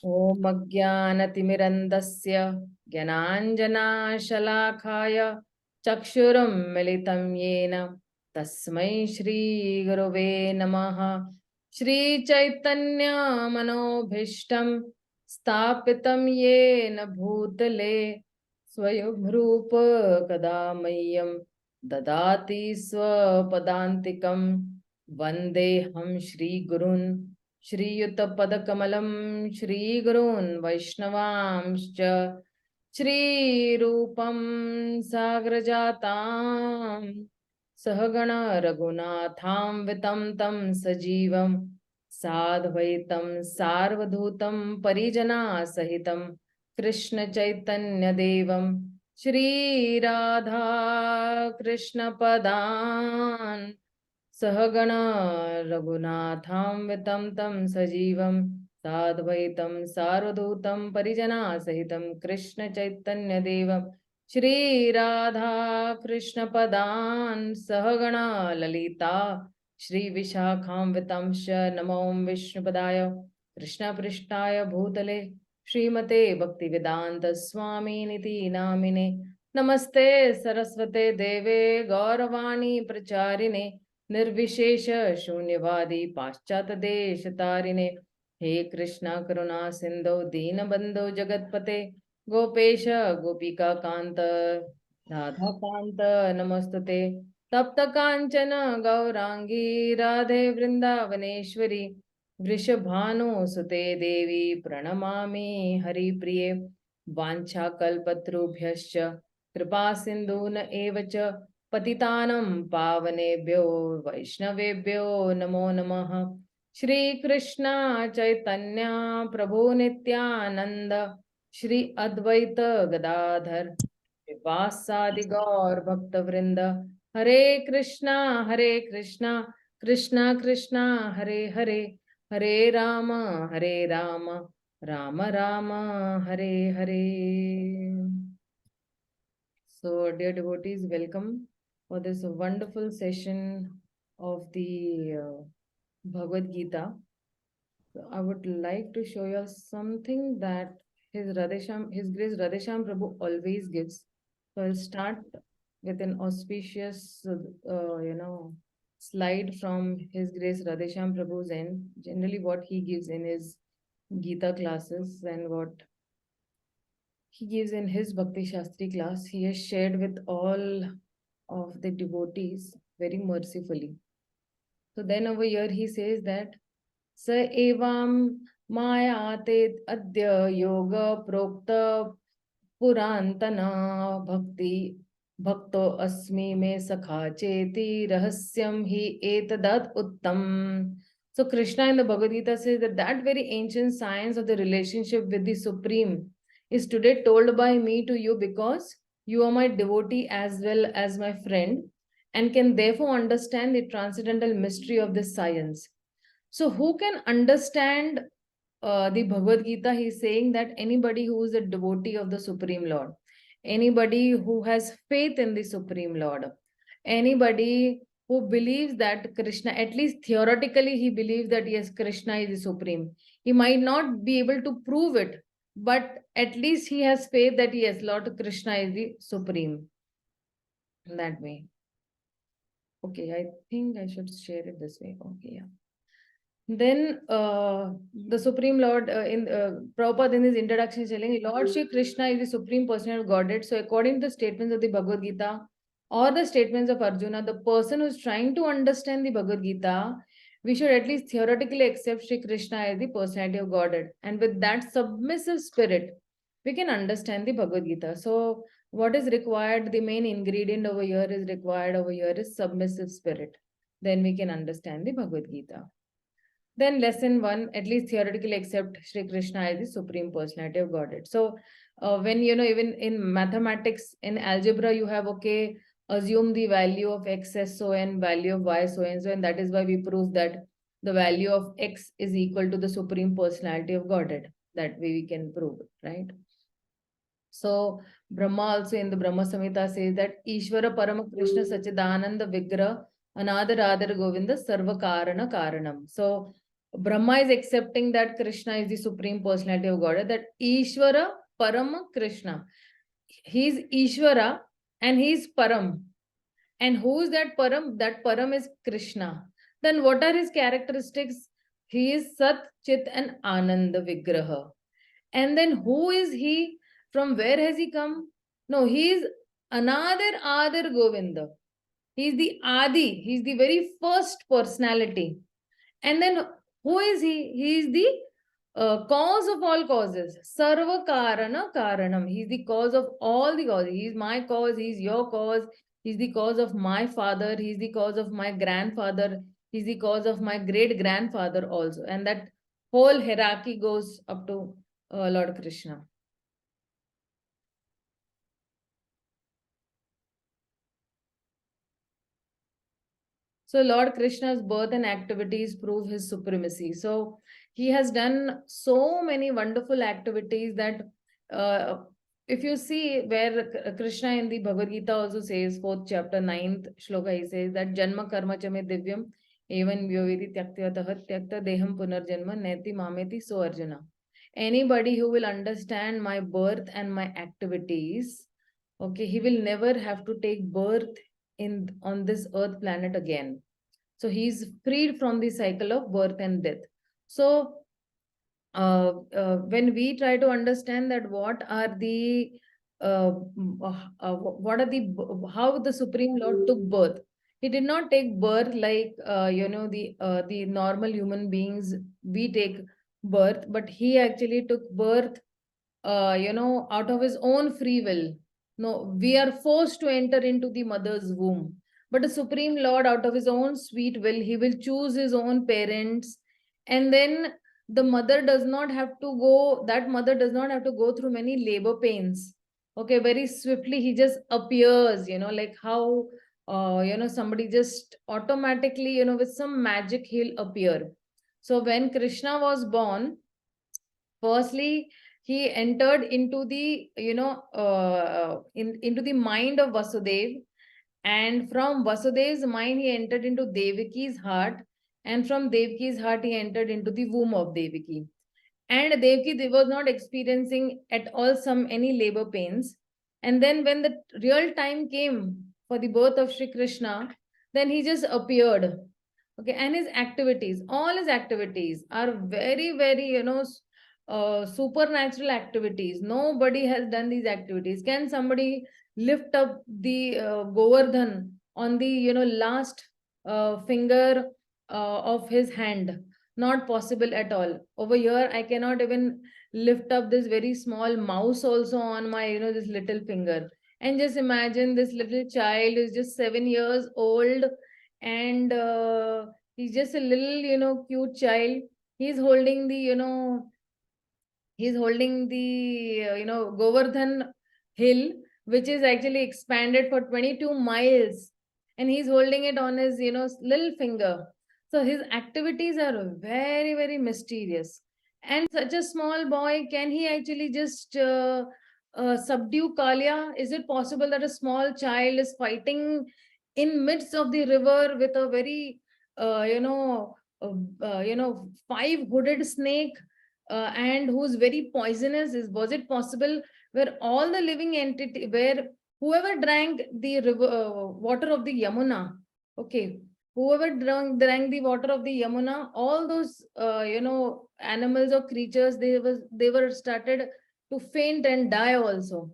ॐ अज्ञानतिमिरन्धस्य ज्ञानाञ्जनाशलाखाय चक्षुरुन्मिलितं येन तस्मै श्रीगुरवे नमः। श्रीचैतन्यमनोभीष्टं स्थापितं येन भूतले स्वयं रूप कदा मह्यं ददाति स्वपदान्तिकं। वन्देऽहं श्रीगुरुन् श्रीयुतपदकमलं श्रीगुरून् वैष्णवांश्च श्रीरूपं साग्रजातां सहगण रघुनाथान्वितं तं सजीवं साद्वैतं सार्वधूतं परिजनासहितं कृष्णचैतन्यदेवं श्रीराधा कृष्णपदान् सहगण रघुनाथान्वितं तं सजीवं साद्वैतं सार्वधूतं परिजनासहितं कृष्णचैतन्यदेवं श्रीराधा कृष्णपदान् सहगण ललिता श्रीविशाखान्वितांश्च नमो विष्णुपदाय कृष्णपृष्ठाय भूतले श्रीमते भक्तिवेदांत स्वामिनिति नामिने। नमस्ते सरस्वते देवे गौरवाणी प्रचारिणे निर्विशेष शून्यवादी पाश्चात्य देश तारिणे। हे कृष्णा करुणा सिंधु दीनबंधु जगतपते गोपेश गोपिका कांत राधा कांत नमस्तुते। तप्त कांचन गौरांगी राधे वृंदावनेश्वरी वृषभानुसुते देवी प्रणमामि हरिप्रिये। वाञ्छाकल्पतरुभ्यश्च कृपा सिन्धून एव च पतितानं पावनेभ्यो वैष्णवेभ्यो नमो नमः। श्री कृष्ण चैतन्य प्रभु नित्यानंद श्री अद्वैत गदाधर श्रीवासादि गौर भक्त वृंद हरे Krishna Krishna Krishna Hare Hare Hare Ram Ram Ram Hare Hare. So, dear devotees, welcome for this wonderful session of the Bhagavad Gita. So I would like to show you something that His Grace Radhesham Prabhu always gives. So I'll start with an auspicious, slide from His Grace Radhesham Prabhu's end. Generally, what he gives in his Gita classes and what he gives in his Bhakti Shastri class, he has shared with all of the devotees very mercifully. So then over here he says that स एवां मायाते अद्य योग प्रोक्त पुरांतना भक्ति भक्तो अस्मि मे सखा चेति रहस्यम hi etadad uttam. So Krishna in the Bhagavad Gita says that that very ancient science of the relationship with the Supreme is today told by me to you because you are my devotee as well as my friend and can therefore understand the transcendental mystery of this science. So who can understand the Bhagavad Gita? He's saying that anybody who is a devotee of the Supreme Lord, anybody who has faith in the Supreme Lord, anybody who believes that Krishna, at least theoretically, he believes that yes, Krishna is the Supreme. He might not be able to prove it, but at least he has faith that yes, Lord Krishna is the Supreme. In that way. Okay, I think I should share it this way. Okay, yeah. Then the Supreme Lord in Prabhupada in his introduction is telling Lord Shri Krishna is the Supreme Personality of Godhead. So according to the statements of the Bhagavad Gita or the statements of Arjuna, the person who is trying to understand the Bhagavad Gita, we should at least theoretically accept Shri Krishna as the personality of Godhead. And with that submissive spirit, we can understand the Bhagavad Gita. So what is required, the main ingredient over here is submissive spirit. Then we can understand the Bhagavad Gita. Then lesson 1, at least theoretically accept Shri Krishna as the Supreme Personality of Godhead. So when, even in mathematics, in algebra, you have, okay, assume the value of x as so and value of y so and so, and that is why we prove that the value of x is equal to the Supreme Personality of Godhead. That way we can prove it, right? So Brahma also in the Brahma Samhita says that Ishvara Parama Krishna Sachidananda Vigra Anadar Adar Govinda Sarva Karana Karanam. So Brahma is accepting that Krishna is the Supreme Personality of Godhead, that Ishvara Param Krishna. He is Ishvara and he is Param. And who is that Param? That Param is Krishna. Then what are his characteristics? He is Sat, Chit and Ananda Vigraha. And then who is he? From where has he come? No, he is another Adar Govinda. He is the Adi. He is the very first personality. And then who is he? He is the cause of all causes. Sarva Karana Karanam. He is the cause of all the causes. He is my cause. He is your cause. He is the cause of my father. He is the cause of my grandfather. He is the cause of my great grandfather also. And that whole hierarchy goes up to Lord Krishna. So Lord Krishna's birth and activities prove his supremacy. So he has done so many wonderful activities that if you see where Krishna in the Bhagavad Gita also says, 4th chapter, 9th shloka, he says that Janma karma chame divyam evan vyoviti tyaktayatah tyakta deham punarjanma neti mameti so arjuna. Anybody who will understand my birth and my activities, okay, he will never have to take birth in on this earth planet again. So he's freed from the cycle of birth and death. So when we try to understand that what are the how the Supreme Lord took birth, he did not take birth like the normal human beings we take birth, but he actually took birth out of his own free will. No, we are forced to enter into the mother's womb. But the Supreme Lord, out of his own sweet will, he will choose his own parents. And then the mother does not have to go, that mother does not have to go through many labor pains. Okay, very swiftly, he just appears, like how, somebody just automatically, with some magic, he'll appear. So when Krishna was born, firstly, he entered into the into the mind of Vasudev, and from Vasudev's mind he entered into Devaki's heart, and from Devaki's heart he entered into the womb of Devaki. And Devaki was not experiencing at all some any labor pains. And then when the real time came for the birth of Sri Krishna, then he just appeared. Okay, and his activities, all his activities are very, very, supernatural activities. Nobody has done these activities. Can somebody lift up the Govardhan on the, last finger of his hand? Not possible at all. Over here, I cannot even lift up this very small mouse also on my, this little finger. And just imagine this little child is just 7 years old, and he's just a little, cute child. He's holding the, Govardhan hill, which is actually expanded for 22 miles, and he's holding it on his, little finger. So his activities are very, very mysterious. And such a small boy, can he actually just subdue Kalia? Is it possible that a small child is fighting in midst of the river with a very, five hooded snake, and who's very poisonous? Was it possible where all the living entity, where whoever drank the river, water of the Yamuna, okay, whoever drank the water of the Yamuna, all those animals or creatures, they were started to faint and die also.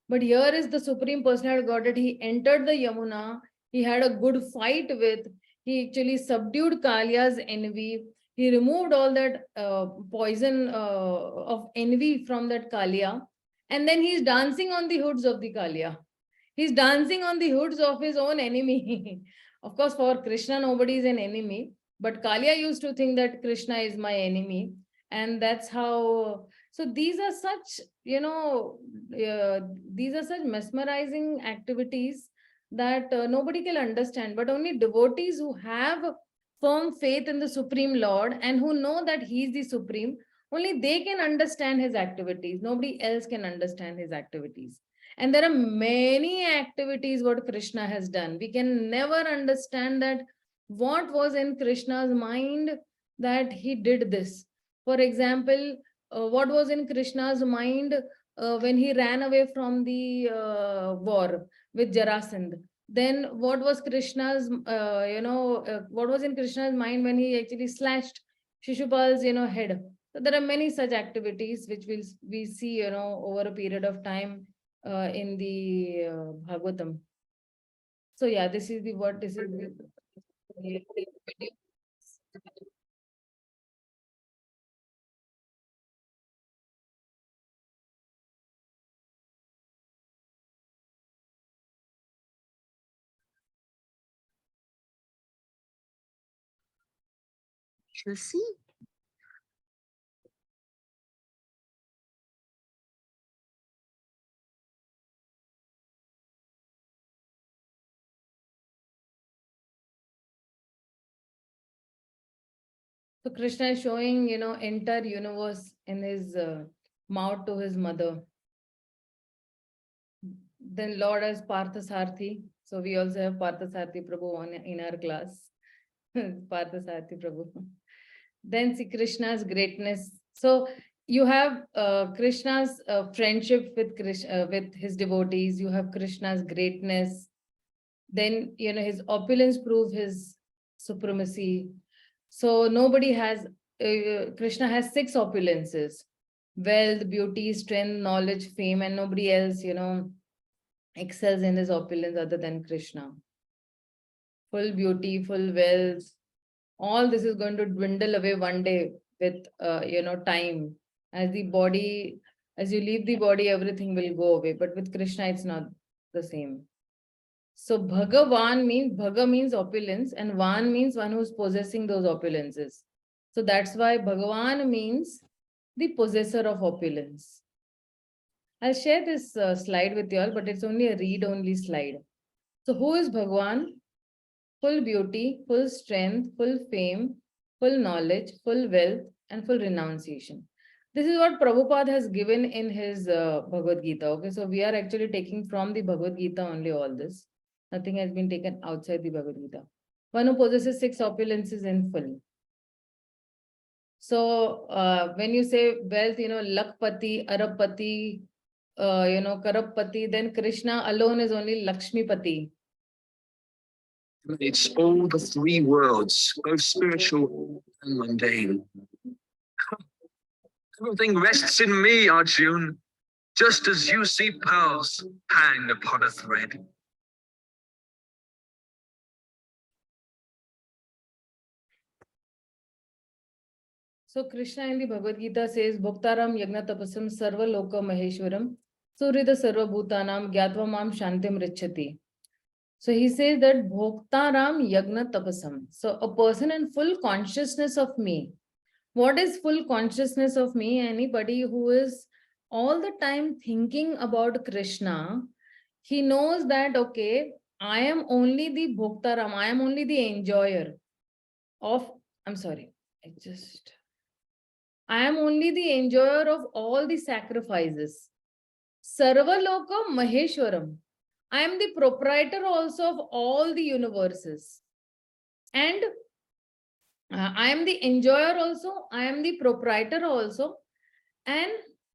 But here is the Supreme Personality of Godhead. He entered the Yamuna. He had a good fight with. He actually subdued Kalia's envy. He removed all that poison of envy from that Kalia. And then he's dancing on the hoods of the Kalia. He's dancing on the hoods of his own enemy. Of course, for Krishna, nobody is an enemy. But Kalia used to think that Krishna is my enemy. And that's how. So these are such, these are such mesmerizing activities that nobody can understand. But only devotees who have firm faith in the Supreme Lord and who know that He is the Supreme, only they can understand His activities. Nobody else can understand His activities. And there are many activities what Krishna has done. We can never understand that what was in Krishna's mind that he did this. For example, what was in Krishna's mind when he ran away from the war with Jarasandh? Then what was Krishna's, what was in Krishna's mind when he actually slashed Shishupal's, head? So there are many such activities which we see, over a period of time in the Bhagavatam. So yeah, this is the what this is the Dasi. So Krishna is showing, entire universe in his mouth to his mother. Then Lord as Parthasarthi. So we also have Parthasarthi Prabhu in our class. Parthasarthi Prabhu. Then see Krishna's greatness. So you have Krishna's friendship with with his devotees. You have Krishna's greatness. Then his opulence prove his supremacy. So nobody has. Krishna has 6 opulences: wealth, beauty, strength, knowledge, fame, and nobody else, excels in his opulence other than Krishna. Full beauty, full wealth, all this is going to dwindle away one day with time. As the body, as you leave the body, everything will go away. But with Krishna, it's not the same. So Bhagavan means, Bhaga means opulence, and Van means one who's possessing those opulences. So that's why Bhagavan means the possessor of opulence. I'll share this slide with you all, but it's only a read-only slide. So who is Bhagavan? Full beauty, full strength, full fame, full knowledge, full wealth, and full renunciation. This is what Prabhupada has given in his Bhagavad Gita. Okay, so we are actually taking from the Bhagavad Gita only all this. Nothing has been taken outside the Bhagavad Gita. One who possesses 6 opulences in full. So when you say wealth, Lakpati, Arabpati, Karapati, then Krishna alone is only Lakshmipati. It's all the 3 worlds, both spiritual and mundane. Everything rests in me, Arjun, just as you see pearls hang upon a thread. So Krishna in the Bhagavad Gita says, Bhoktaram Yagna Tapasam Sarva Loka Maheshwaram Surida Sarva Bhutanam Gyatva Mam Shantim Richati. So he says that Bhoktaram Yagna Tapasam. So a person in full consciousness of me. What is full consciousness of me? Anybody who is all the time thinking about Krishna, he knows that, okay, I am only the Bhoktaram, I am only the enjoyer of, I am only the enjoyer of all the sacrifices. Sarvaloka Maheshwaram. I am the proprietor also of all the universes. And I am the enjoyer also. I am the proprietor also. And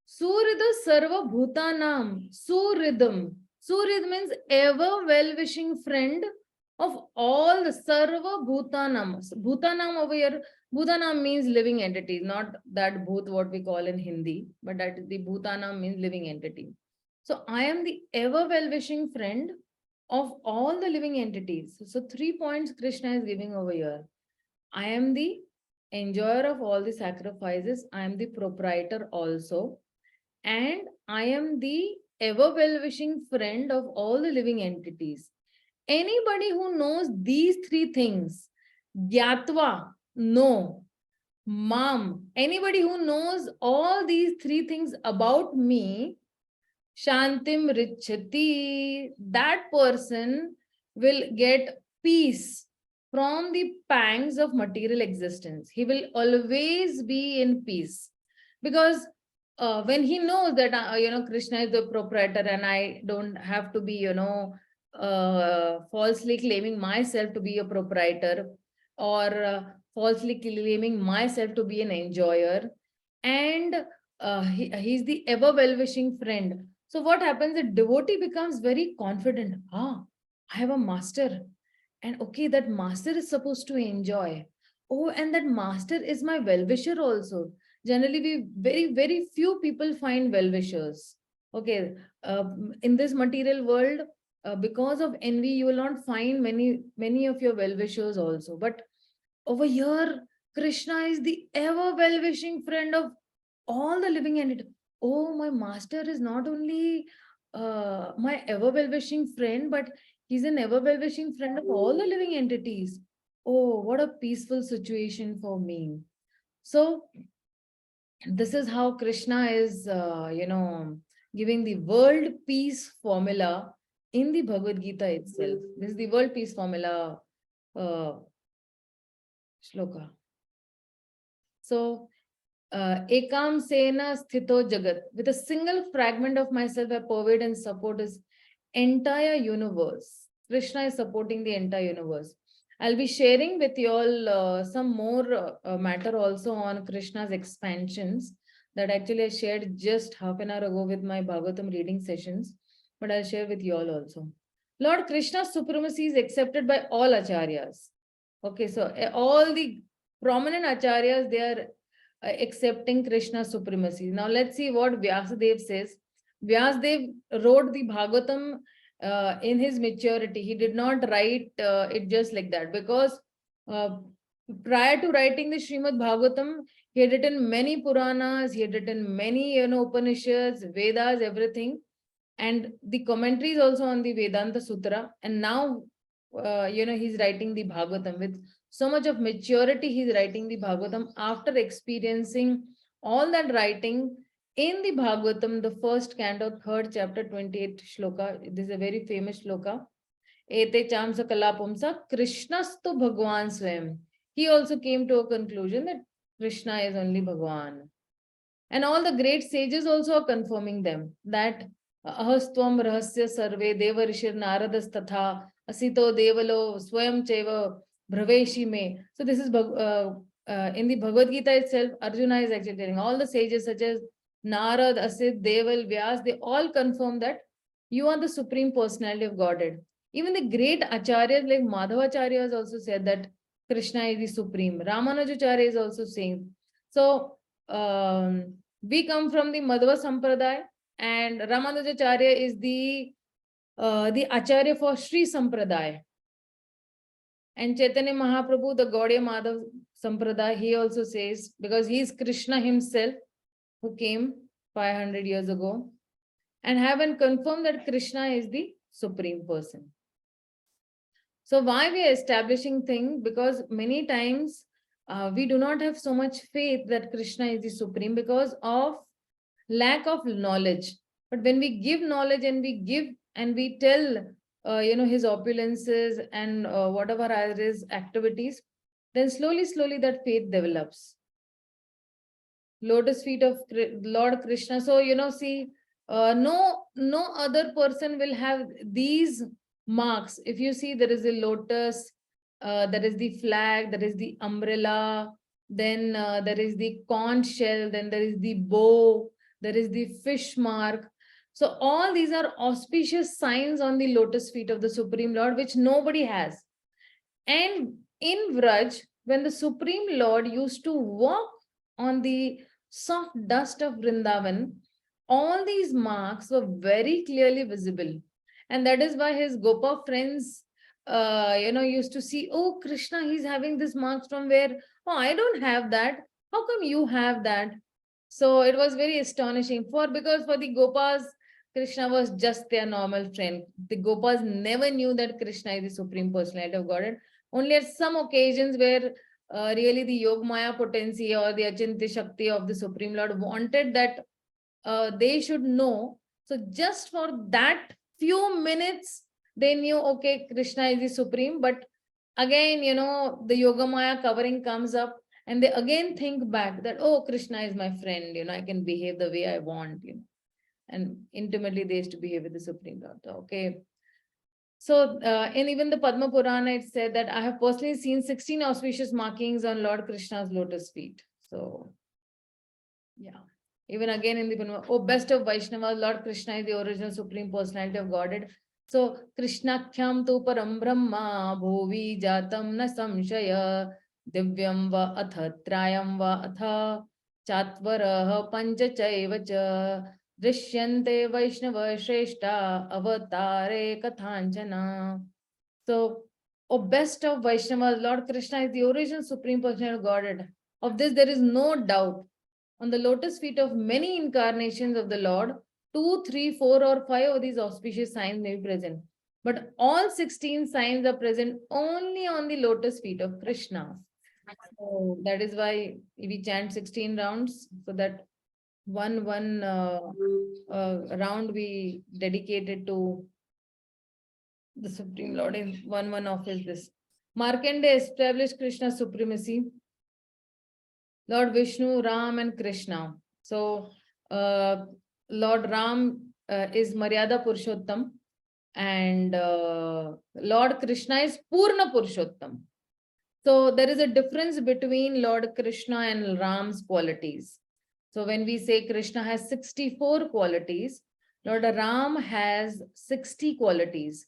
Surida Sarva Bhutanam. Suridam. Surid means ever well-wishing friend of all the Sarva Bhutanam. Bhutanam over here, Bhutanam means living entity, not that Bhut what we call in Hindi, but that is the Bhutanam means living entity. So I am the ever well-wishing friend of all the living entities. So 3 points Krishna is giving over here. I am the enjoyer of all the sacrifices. I am the proprietor also. And I am the ever well-wishing friend of all the living entities. Anybody who knows these 3 things, Gyatva, no. Mam, anybody who knows all these 3 things about me, Shantim Richati, that person will get peace from the pangs of material existence. He will always be in peace. Because when he knows that, Krishna is the proprietor and I don't have to be, falsely claiming myself to be a proprietor, or falsely claiming myself to be an enjoyer, and he's the ever well-wishing friend. So what happens? A devotee becomes very confident. Ah, I have a master, and okay, that master is supposed to enjoy. Oh, and that master is my well-wisher also. Generally, we very few people find well-wishers. Okay, in this material world, because of envy, you will not find many of your well-wishers also. But over here, Krishna is the ever well-wishing friend of all the living entities. Oh, my master is not only my ever well-wishing friend, but he's an ever well-wishing friend of all the living entities. Oh, what a peaceful situation for me. So this is how Krishna is, giving the world peace formula in the Bhagavad Gita itself. This is the world peace formula uh, shloka. So, Ekam Sena Sthito Jagat. With a single fragment of myself, I pervade and support his entire universe. Krishna is supporting the entire universe. I'll be sharing with you all some more matter also on Krishna's expansions that actually I shared just half an hour ago with my Bhagavatam reading sessions, but I'll share with you all also. Lord Krishna's supremacy is accepted by all acharyas. Okay, so all the prominent acharyas, they are accepting Krishna's supremacy. Now let's see what Vyasadev says. Vyasadev wrote the Bhagavatam in his maturity. He did not write it just like that, because uh, prior to writing the Srimad Bhagavatam, he had written many Puranas, he had written many Upanishads, Vedas, everything, and the commentaries also on the Vedanta Sutra. And now, he's writing the Bhagavatam with so much of maturity. He's writing the Bhagavatam after experiencing all that writing in the Bhagavatam, the first canto, third chapter, 28th shloka. This is a very famous shloka. Ete chamsa kalapumsa Krishnastu Bhagwan Swayam. He also came to a conclusion that Krishna is only Bhagwan. And all the great sages also are confirming them that ahastvam rahasya sarve devarishir naradas tatha asito devalo swayam cheva bhraveshi me. So this is in the Bhagavad Gita itself, Arjuna is actually telling all the sages such as Narad, Asit, Deval, Vyas, they all confirm that you are the supreme personality of Godhead. Even the great acharyas like Madhavacharya has also said that Krishna is the supreme. Ramanujacharya is also saying. So we come from the Madhva Sampradaya, and Ramanujacharya is the Acharya for Sri Sampradaya. And Chaitanya Mahaprabhu, the Gaudiya Madhav Sampradaya, he also says, because he is Krishna himself who came 500 years ago, and haven't confirmed that Krishna is the supreme person. So why we are establishing things? Because many times we do not have so much faith that Krishna is the supreme because of lack of knowledge. But when we give knowledge and we give and we tell, his opulences and whatever are his activities, then slowly that faith develops. Lotus feet of Lord Krishna. So, see, no other person will have these marks. If you see, there is a lotus, there is the flag, there is the umbrella, then there is the conch shell, then there is the bow, there is the fish mark. So all these are auspicious signs on the lotus feet of the Supreme Lord, which nobody has. And in Vraj, when the Supreme Lord used to walk on the soft dust of Vrindavan, all these marks were very clearly visible. And that is why his Gopa friends, used to see, oh, Krishna, he's having this marks from where? Oh, I don't have that. How come you have that? So it was very astonishing because for the Gopas, Krishna was just their normal friend. The Gopas never knew that Krishna is the Supreme Personality of Godhead. Only at some occasions where really the Yogmaya potency or the Achintya Shakti of the Supreme Lord wanted that they should know. So just for that few minutes, they knew, okay, Krishna is the Supreme. But again, the Yogamaya covering comes up and they again think back that, oh, Krishna is my friend, I can behave the way I want, and intimately they used to behave with the Supreme Lord. Okay. So in even the Padma Purana, it said that I have personally seen 16 auspicious markings on Lord Krishna's lotus feet. So yeah. Even again in the Padma, oh best of Vaishnavas, Lord Krishna is the original supreme personality of Godhead. So Krishna khyam tu param brahma bhuvi jatam na samshaya divyam va atha trayam va atha chatvarah pancha chaiva cha drishyante Vaishnava shreshta avatare kathanchana. So, oh best of Vaishnavas, Lord Krishna is the original supreme personality of Godhead. Of this there is no doubt. On the lotus feet of many incarnations of the Lord, 2, 3, 4, or 5 of these auspicious signs may be present. But all 16 signs are present only on the lotus feet of Krishna. So that is why we chant 16 rounds, so that one round we dedicated to the Supreme Lord in one of his this. Markandeya established Krishna's supremacy. Lord Vishnu, Ram, and Krishna. So, Lord Ram is Maryada Purushottam, and Lord Krishna is Purna Purushottam. So, there is a difference between Lord Krishna and Ram's qualities. So, when we say Krishna has 64 qualities, Lord Ram has 60 qualities.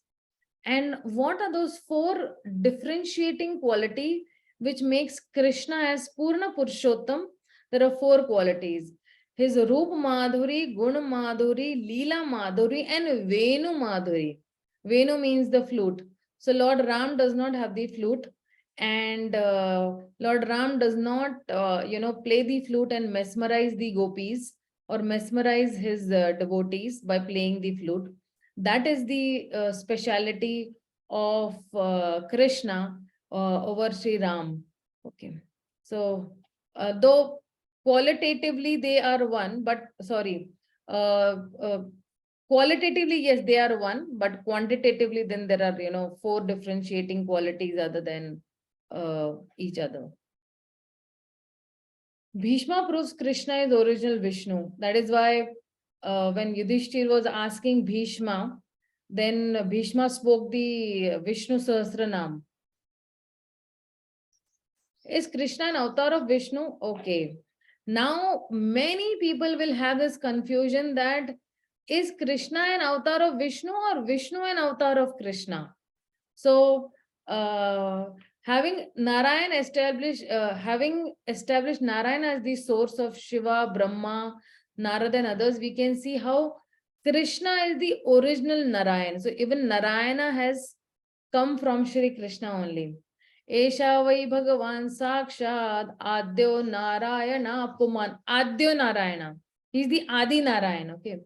And what are those 4 differentiating qualities which makes Krishna as Purna Purushottam? There are 4 qualities. His Roop Madhuri, Gun Madhuri, Leela Madhuri, and Venu Madhuri. Venu means the flute. So Lord Ram does not have the flute, and Lord Ram does not, play the flute and mesmerize the gopis or mesmerize his devotees by playing the flute. That is the speciality of Krishna over Sri Ram. Okay. So, though qualitatively they are one, but sorry, uh, uh, qualitatively, yes, they are one, but quantitatively, then there are, 4 differentiating qualities other than each other. Bhishma proves Krishna is original Vishnu. That is why when Yudhishthir was asking Bhishma, then Bhishma spoke the Vishnu Sahasranam. Is Krishna an avatar of Vishnu? Okay. Now, many people will have this confusion that is Krishna an avatar of Vishnu or Vishnu an avatar of Krishna? So, having established Narayan as the source of Shiva, Brahma, Narada, and others, we can see how Krishna is the original Narayan. So, even Narayana has come from Shri Krishna only. Esha vai Bhagavan Sakshad Adyo Narayana Puman. Adyo Narayana. He's the Adi Narayan. Okay.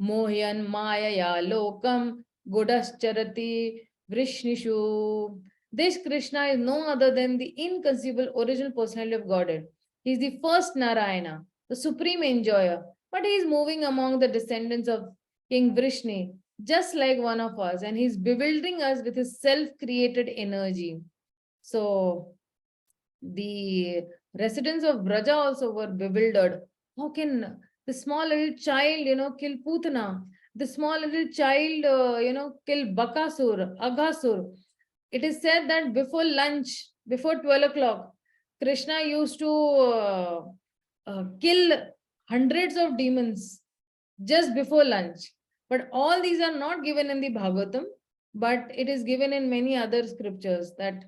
Mohyan Maya Lokam Gudascharati Vrishnishu. This Krishna is no other than the inconceivable original personality of Godhead. He is the first Narayana, the supreme enjoyer. But he is moving among the descendants of King Vrishni, just like one of us, and he's bewildering us with his self-created energy. So the residents of Braja also were bewildered. How can the small little child, kill Putana? The small little child, kill Bakasur, Aghasur. It is said that before lunch, before 12 o'clock, Krishna used to kill hundreds of demons just before lunch. But all these are not given in the Bhagavatam, but it is given in many other scriptures that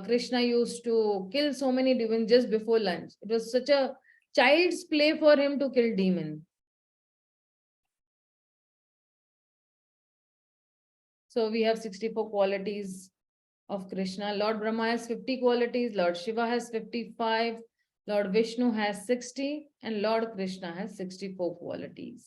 Krishna used to kill so many demons just before lunch. It was such a child's play for him to kill demons. So we have 64 qualities of Krishna. Lord Brahma has 50 qualities, Lord Shiva has 55, Lord Vishnu has 60, and Lord Krishna has 64 qualities.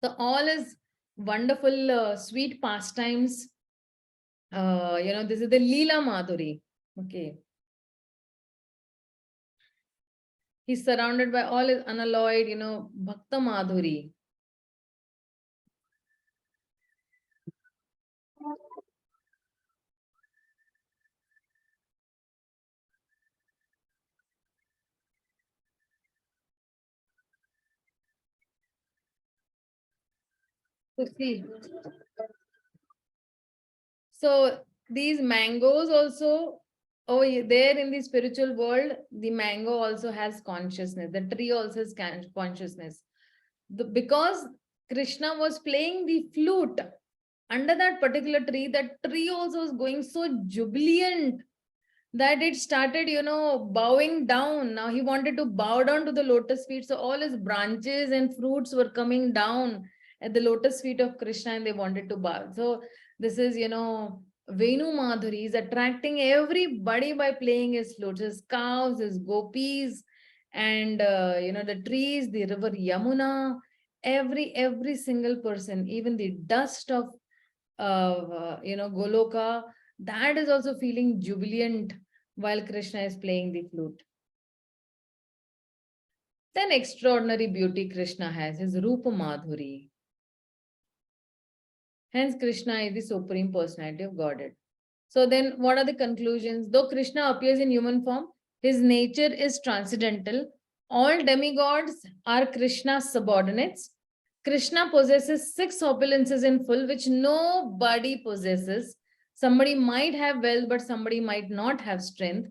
So all is wonderful, sweet pastimes. This is the Leela Madhuri. Okay. He's surrounded by all his unalloyed, Bhakta Madhuri. So see, so these mangoes also, oh, there in the spiritual world, the mango also has consciousness. The tree also has consciousness. Because Krishna was playing the flute under that particular tree, that tree also was going so jubilant that it started, bowing down. Now he wanted to bow down to the lotus feet. So all his branches and fruits were coming down at the lotus feet of Krishna and they wanted to bow. So this is, Venu Madhuri is attracting everybody by playing his flutes, his cows, his gopis, and, the trees, the river Yamuna, every single person, even the dust of, Goloka, that is also feeling jubilant while Krishna is playing the flute. Then extraordinary beauty Krishna has, his Rupa Madhuri. Hence, Krishna is the supreme personality of Godhead. So then what are the conclusions? Though Krishna appears in human form, his nature is transcendental. All demigods are Krishna's subordinates. Krishna possesses 6 opulences in full, which nobody possesses. Somebody might have wealth, but somebody might not have strength.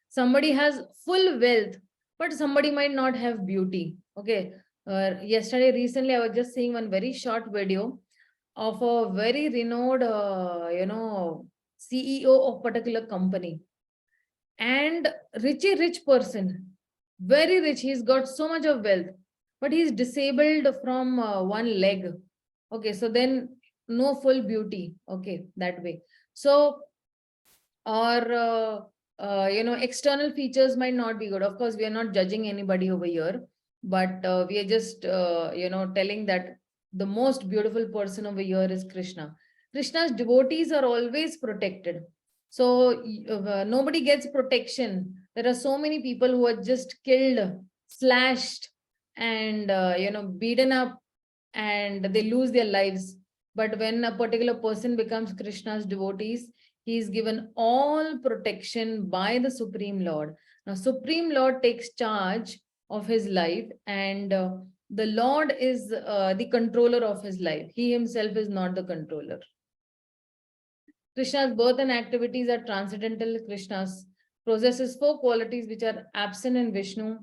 Somebody has full wealth, but somebody might not have beauty. Okay. Recently, I was just seeing one very short video of a very renowned, CEO of particular company, and rich person, very rich. He's got so much of wealth, but he's disabled from one leg. Okay, so then no full beauty. Okay, that way. So, or external features might not be good. Of course, we are not judging anybody over here, but we are just telling that the most beautiful person over here is Krishna. Krishna's devotees are always protected. So nobody gets protection. There are so many people who are just killed, slashed, and beaten up, and they lose their lives. But when a particular person becomes Krishna's devotees, he is given all protection by the Supreme Lord. Now, Supreme Lord takes charge of his life, and the Lord is the controller of his life. He himself is not the controller. Krishna's birth and activities are transcendental. Krishna's possesses 4 qualities which are absent in Vishnu.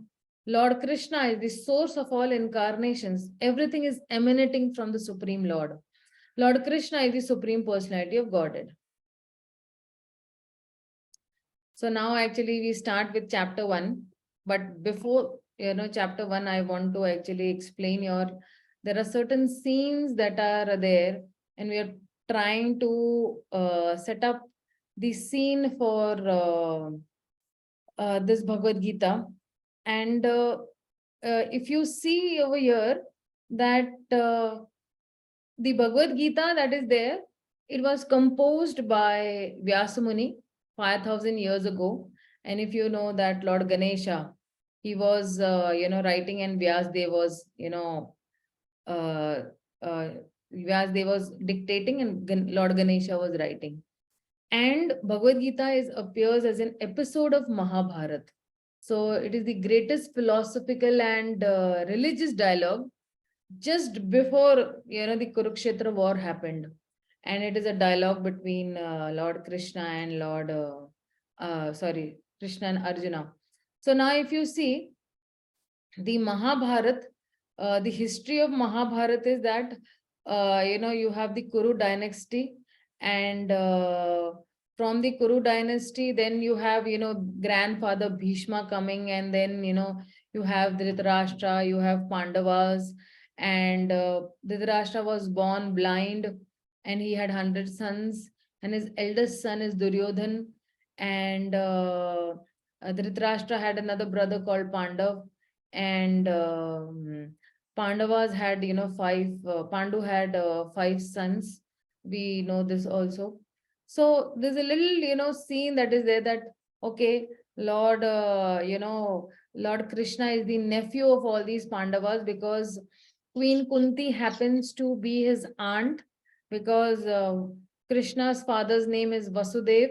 Lord Krishna is the source of all incarnations. Everything is emanating from the Supreme Lord. Lord Krishna is the Supreme Personality of Godhead. So now actually we start with chapter 1. But before, chapter 1, I want to actually explain there are certain scenes that are there, and we are trying to set up the scene for this Bhagavad Gita. And if you see over here that the Bhagavad Gita that is there, it was composed by Vyasamuni 5,000 years ago. And if you know that Lord Ganesha, he was, writing, and Vyasdev was, Vyasdev was dictating, and Lord Ganesha was writing. And Bhagavad Gita appears as an episode of Mahabharata. So it is the greatest philosophical and religious dialogue just before, the Kurukshetra war happened. And it is a dialogue between Lord Krishna and Krishna and Arjuna. So now if you see the Mahabharata, the history of Mahabharata is that, you have the Kuru dynasty, and from the Kuru dynasty, then you have, grandfather Bhishma coming, and then, you have Dhritarashtra, you have Pandavas, and Dhritarashtra was born blind, and he had 100 sons, and his eldest son is Duryodhan, and Dhritarashtra had another brother called Pandav, and Pandavas had, 5, Pandu had 5 sons. We know this also. So there's a little, scene that is there that, okay, Lord, Lord Krishna is the nephew of all these Pandavas, because Queen Kunti happens to be his aunt, because Krishna's father's name is Vasudev,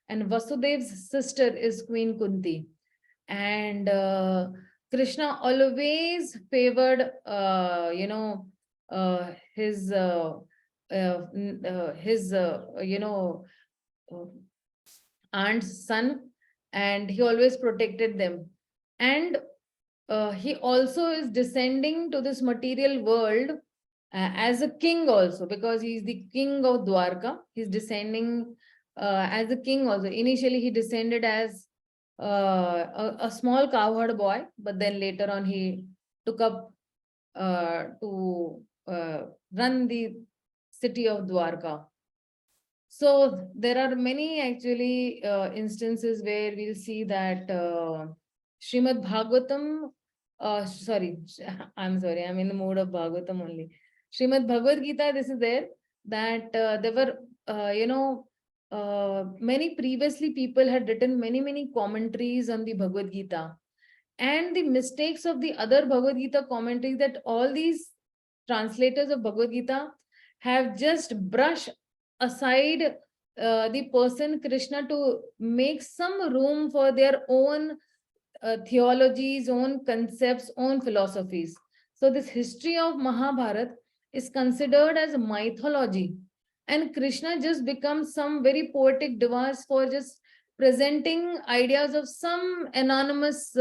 and Vasudev's sister is Queen Kunti. And Krishna always favored, his you know, uh, aunt's son, and he always protected them. And he also is descending to this material world as a king also, because he's the king of Dwarka. He's descending as a king also. Initially, he descended as a small cowherd boy, but then later on he took up to run the city of Dwarka. So there are many actually instances where we'll see that Srimad Bhagavatam, sorry, I'm sorry, I'm in the mood of Bhagavatam only. Srimad Bhagavad Gita, this is there, that there were, many previously people had written many commentaries on the Bhagavad Gita. And the mistakes of the other Bhagavad Gita commentaries, that all these translators of Bhagavad Gita have just brushed aside the person Krishna to make some room for their own theologies, own concepts, own philosophies. So this history of Mahabharata is considered as mythology, and Krishna just becomes some very poetic device for just presenting ideas of some anonymous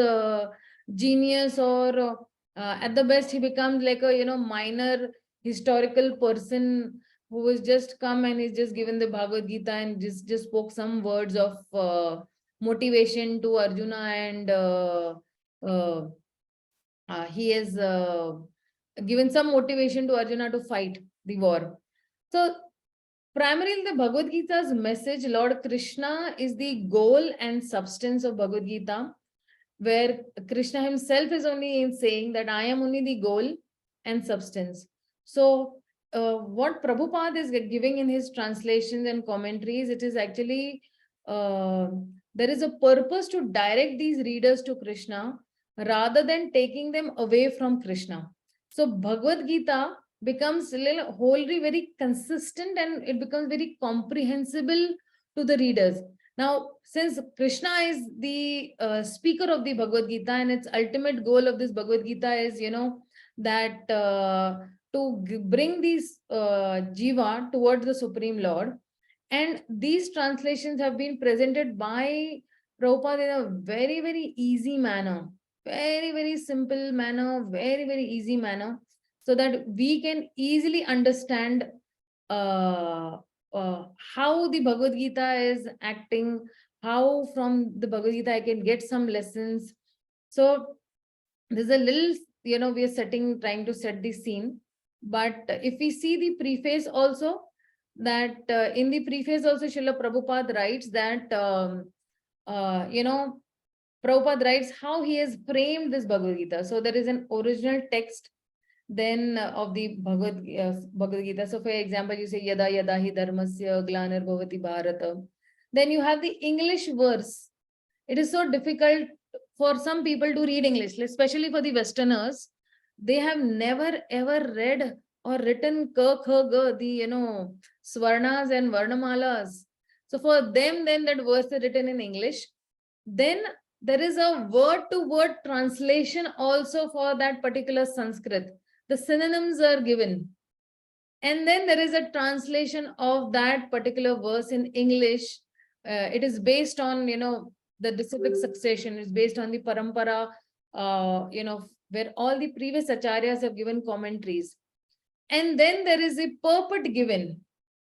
genius, or at the best he becomes like a minor historical person who was just come and he's just given the Bhagavad Gita and just spoke some words of motivation to Arjuna, and uh, he has given some motivation to Arjuna to fight the war. So primarily the Bhagavad Gita's message, Lord Krishna is the goal and substance of Bhagavad Gita, where Krishna himself is only saying that I am only the goal and substance. So what Prabhupada is giving in his translations and commentaries, it is actually there is a purpose to direct these readers to Krishna rather than taking them away from Krishna. So Bhagavad Gita becomes wholly very consistent, and it becomes very comprehensible to the readers. Now, since Krishna is the speaker of the Bhagavad Gita, and its ultimate goal of this Bhagavad Gita is, that to bring these jiva towards the Supreme Lord. And these translations have been presented by Prabhupada in a very easy manner, very simple manner, very easy manner, so that we can easily understand uh, how the Bhagavad Gita is acting, how from the Bhagavad Gita I can get some lessons. So there's a little, we are trying to set the scene. But if we see the preface also, that in the preface also Srila Prabhupada writes that, Prabhupada writes how he has framed this Bhagavad Gita. So there is an original text then of the Bhagavad Gita. So for example, you say Yada Yada Hi Dharmasya Glanar Bhavati Bharata. Then you have the English verse. It is so difficult for some people to read English, especially for the Westerners. They have never ever read or written ka, kha, ga, the swarnas and varnamalas. So for them, then that verse is written in English. Then there is a word-to-word translation also for that particular Sanskrit. The synonyms are given. And then there is a translation of that particular verse in English. It is based on, the disciplic succession. It's based on the parampara, where all the previous acharyas have given commentaries. And then there is a purport given.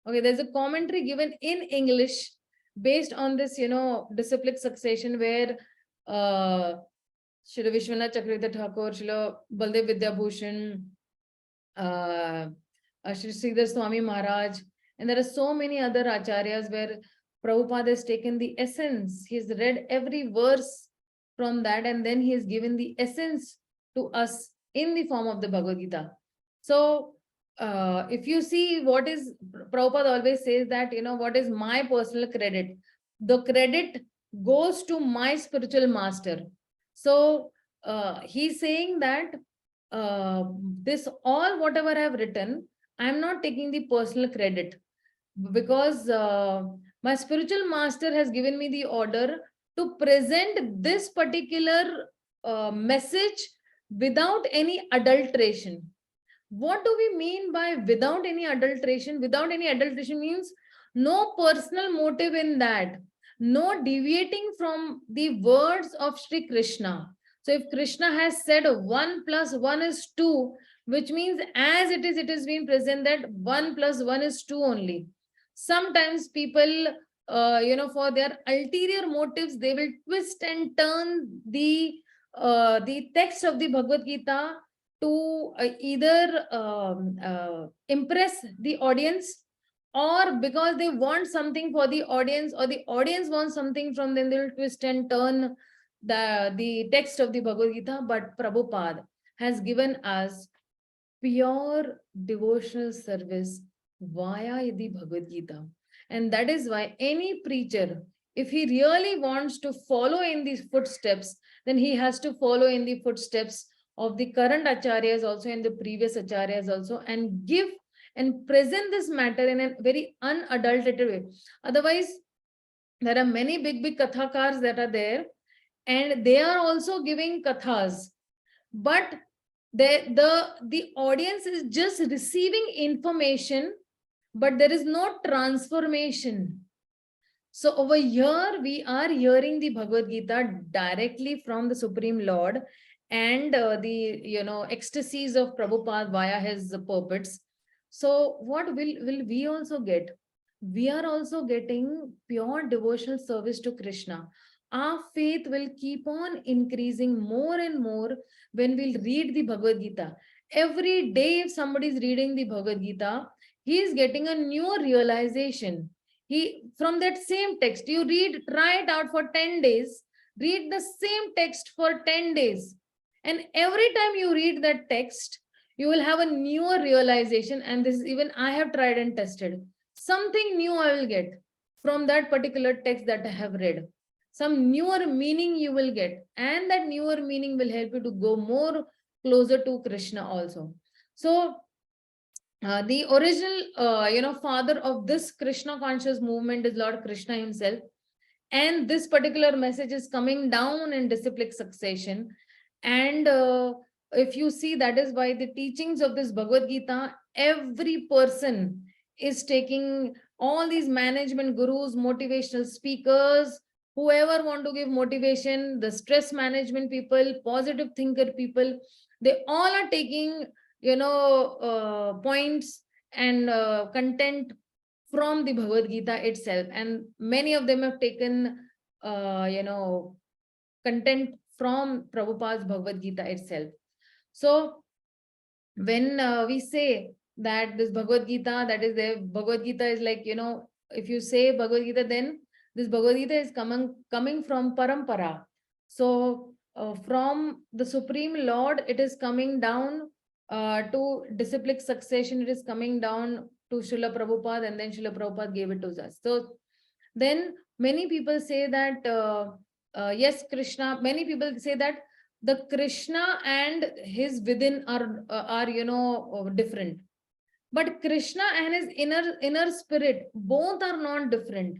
Okay, there's a commentary given in English based on this, disciplic succession, where Shri Vishwanath Chakravarti Thakur, Shri Baldev Vidyabhushan, Shri Sridhar Swami Maharaj, and there are so many other acharyas where Prabhupada has taken the essence. He's read every verse from that, and then he has given the essence to us in the form of the Bhagavad Gita. So if you see what is, Prabhupada always says that, what is my personal credit? The credit goes to my spiritual master. So he's saying that this all whatever I have written, I'm not taking the personal credit, because my spiritual master has given me the order to present this particular message without any adulteration. What do we mean by without any adulteration? Without any adulteration means no personal motive in that, no deviating from the words of Sri Krishna. So if Krishna has said 1 plus 1 is 2, which means as it is being present that 1 plus 1 is 2 only. Sometimes people, for their ulterior motives, they will twist and turn the text of the Bhagavad Gita to either impress the audience, or because they want something for the audience, or the audience wants something from them, they will twist and turn the text of the Bhagavad Gita. But Prabhupada has given us pure devotional service via the Bhagavad Gita. And that is why any preacher, if he really wants to follow in these footsteps, then he has to follow in the footsteps of the current acharyas also and the previous acharyas also, and give and present this matter in a very unadulterated way. Otherwise, there are many big kathakars that are there, and they are also giving kathas, but the audience is just receiving information, but there is no transformation. So over here we are hearing the Bhagavad Gita directly from the Supreme Lord, and the ecstasies of Prabhupada via his puppets. So what will we also get? We are also getting pure devotional service to Krishna. Our faith will keep on increasing more and more when we'll read the Bhagavad Gita. Every day, if somebody is reading the Bhagavad Gita, he is getting a new realization. He, from that same text, you read, try it out for 10 days, read the same text for 10 days. And every time you read that text, you will have a newer realization. And this is even I have tried and tested. Something new I will get from that particular text that I have read. Some newer meaning you will get, and that newer meaning will help you to go more closer to Krishna also. So the original father of this Krishna conscious movement is Lord Krishna himself, and this particular message is coming down in disciplic succession. And if you see, that is why the teachings of this Bhagavad Gita, every person is taking, all these management gurus, motivational speakers, whoever want to give motivation, the stress management people, positive thinker people, they all are taking points and content from the Bhagavad Gita itself. And many of them have taken content from Prabhupada's Bhagavad Gita itself. So when we say that this Bhagavad Gita, that is the Bhagavad Gita is like, if you say Bhagavad Gita, then this Bhagavad Gita is coming from parampara. So from the Supreme Lord, it is coming down to disciplic succession. It is coming down to Srila Prabhupada, and then Srila Prabhupada gave it to us. So then many people say that yes, Krishna, many people say that the Krishna and his within are different. But Krishna and his inner spirit, both are not different.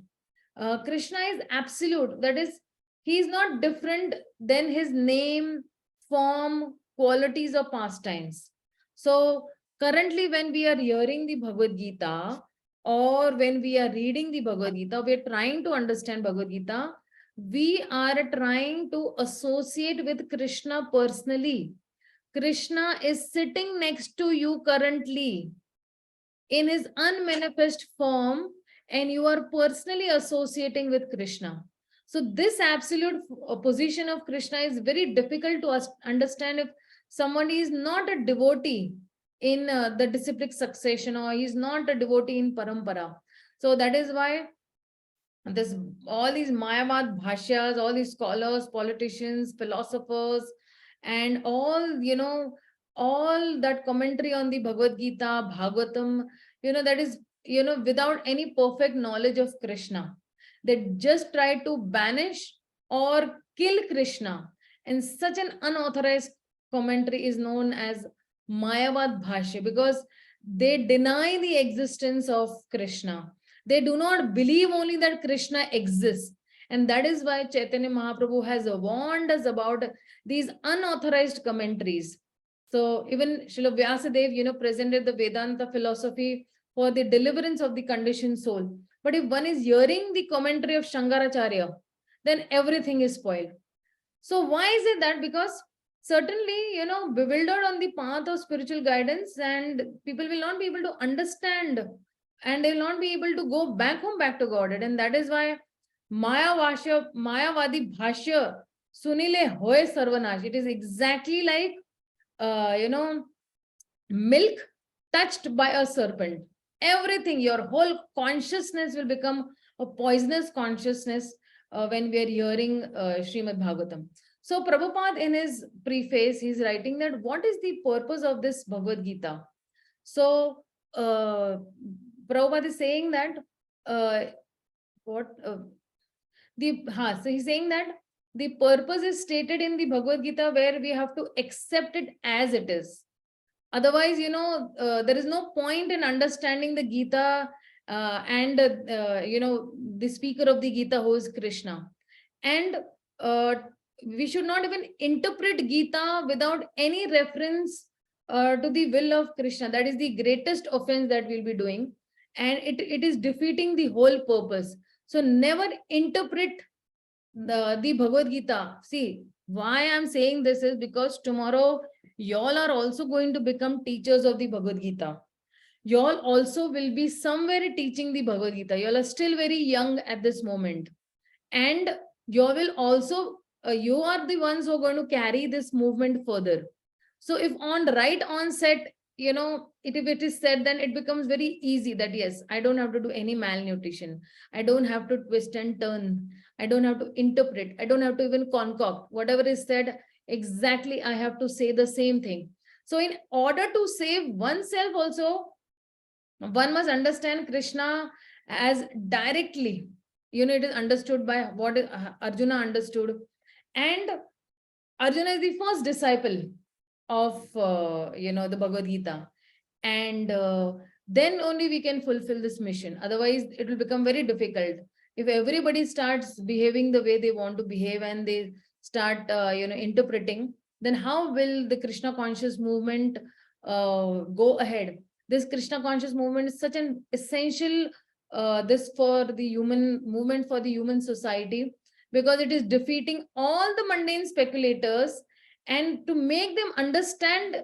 Krishna is absolute. That is, he is not different than his name, form, qualities, or pastimes. So currently, when we are hearing the Bhagavad Gita, or when we are reading the Bhagavad Gita, we are trying to understand Bhagavad Gita, we are trying to associate with Krishna personally. Krishna is sitting next to you currently in his unmanifest form, and you are personally associating with Krishna. So this absolute position of Krishna is very difficult to understand if somebody is not a devotee in the disciplic succession, or he is not a devotee in parampara. So that is why this, all these Mayavad bhashyas, all these scholars, politicians, philosophers, and all that commentary on the Bhagavad Gita, Bhagavatam, that is, without any perfect knowledge of Krishna. They just try to banish or kill Krishna. And such an unauthorized commentary is known as Mayavad Bhashya, because they deny the existence of Krishna. They do not believe only that Krishna exists. And that is why Chaitanya Mahaprabhu has warned us about these unauthorized commentaries. So even Srila Vyasadeva, presented the Vedanta philosophy for the deliverance of the conditioned soul. But if one is hearing the commentary of Shankaracharya, then everything is spoiled. So why is it that? Because certainly, bewildered on the path of spiritual guidance, and people will not be able to understand, and they will not be able to go back home, back to Godhead. And that is why Mayavadi Bhashya Sunile Hoy Sarvanash. It is exactly like, milk touched by a serpent. Everything, your whole consciousness will become a poisonous consciousness when we are hearing Srimad Bhagavatam. So Prabhupada in his preface, he's writing that what is the purpose of this Bhagavad Gita? So Prabhupada is saying that so he's saying that the purpose is stated in the Bhagavad Gita, where we have to accept it as it is. Otherwise, there is no point in understanding the Gita and the speaker of the Gita, who is Krishna. And we should not even interpret Gita without any reference to the will of Krishna. That is the greatest offense that we'll be doing, and it is defeating the whole purpose. So never interpret the Bhagavad Gita. See, why I'm saying this is because tomorrow y'all are also going to become teachers of the Bhagavad Gita. Y'all also will be somewhere teaching the Bhagavad Gita. Y'all are still very young at this moment. And you will also, you are the ones who are going to carry this movement further. So if on right onset, if it is said, then it becomes very easy that yes, I don't have to do any malnutrition. I don't have to twist and turn. I don't have to interpret. I don't have to even concoct. Whatever is said, exactly, I have to say the same thing. So in order to save oneself also, one must understand Krishna as directly. It is understood by what Arjuna understood. And Arjuna is the first disciple of, the Bhagavad Gita. And then only we can fulfill this mission. Otherwise, it will become very difficult. If everybody starts behaving the way they want to behave, and they start, interpreting, then how will the Krishna conscious movement go ahead? This Krishna conscious movement is such an essential this for the human movement, for the human society, because it is defeating all the mundane speculators, and to make them understand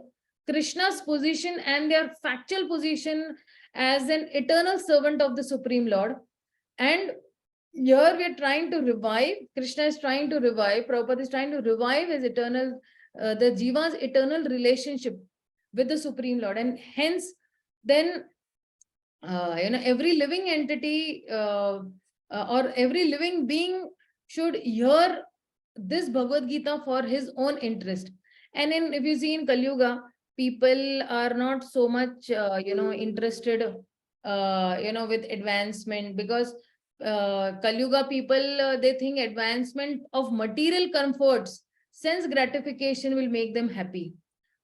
Krishna's position and their factual position as an eternal servant of the Supreme Lord. And here we are trying to revive, Krishna is trying to revive, Prabhupada is trying to revive his eternal, the Jiva's eternal relationship with the Supreme Lord. And hence, then, every living entity or every living being should hear this Bhagavad Gita for his own interest. And if you see in Kali Yuga, people are not so much, interested, with advancement, because Kali Yuga people, they think advancement of material comforts, sense gratification will make them happy.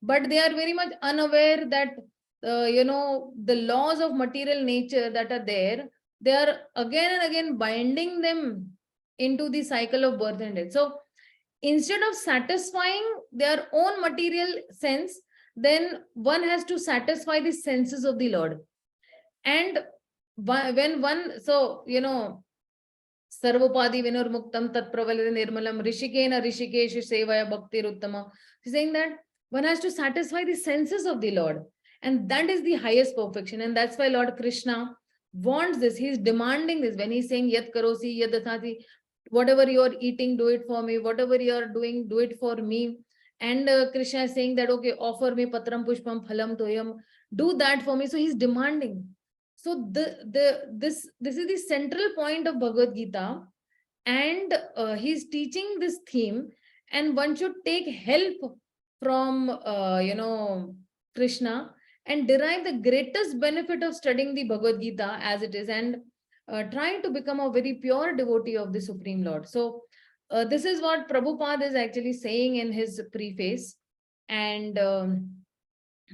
But they are very much unaware that, the laws of material nature that are there, they are again and again binding them into the cycle of birth and death. So instead of satisfying their own material sense, then one has to satisfy the senses of the Lord. And when one, so, Sarvopadi Vinurmuktam Tat Pravalita Nirmalam Rishikena Rishikesh Sevaya Bhakti Ruttama. He's saying that one has to satisfy the senses of the Lord. And that is the highest perfection. And that's why Lord Krishna wants this. He's demanding this when he's saying Yat Karosi, Yat Dathati, whatever you're eating, do it for me. Whatever you're doing, do it for me. And Krishna is saying that, okay, offer me Patram Pushpam Phalam Toyam, do that for me. So he's demanding. So this is the central point of Bhagavad Gita, and he's teaching this theme, and one should take help from Krishna and derive the greatest benefit of studying the Bhagavad Gita as it is, and trying to become a very pure devotee of the Supreme Lord. So this is what Prabhupada is actually saying in his preface. And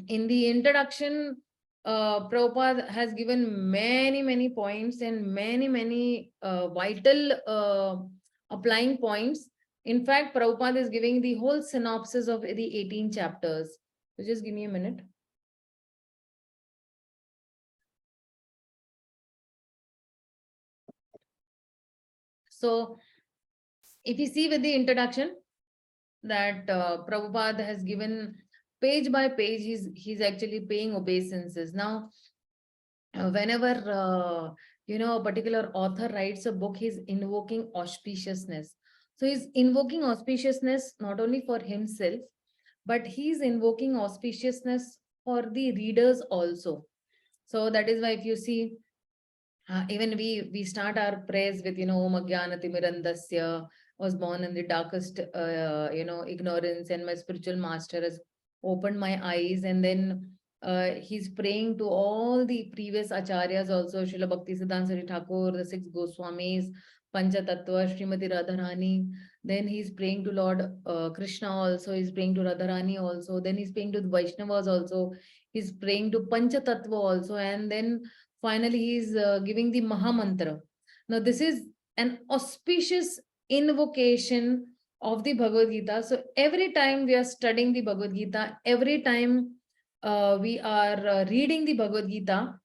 in the introduction, Prabhupada has given many points and many vital applying points. In fact, Prabhupada is giving the whole synopsis of the 18 chapters. So just give me a minute. So if you see with the introduction that Prabhupada has given page by page, he's actually paying obeisances. Now, whenever a particular author writes a book, he's invoking auspiciousness. So he's invoking auspiciousness not only for himself, but he's invoking auspiciousness for the readers also. So that is why if you see, even we start our prayers with Om Ajnanatimirandasya, was born in the darkest ignorance, and my spiritual master has opened my eyes. And then he's praying to all the previous acharyas also, Srila Bhaktisiddhanta Saraswati Thakur, the six Goswamis, Pancha Tattva, Srimati Radharani. Then he's praying to Lord Krishna also, he's praying to Radharani also, then he's praying to the Vaishnavas also, he's praying to Pancha Tattva also, and then finally he is giving the Mahamantra. Now this is an auspicious invocation of the Bhagavad Gita. So every time we are studying the Bhagavad Gita, every time we are reading the Bhagavad Gita,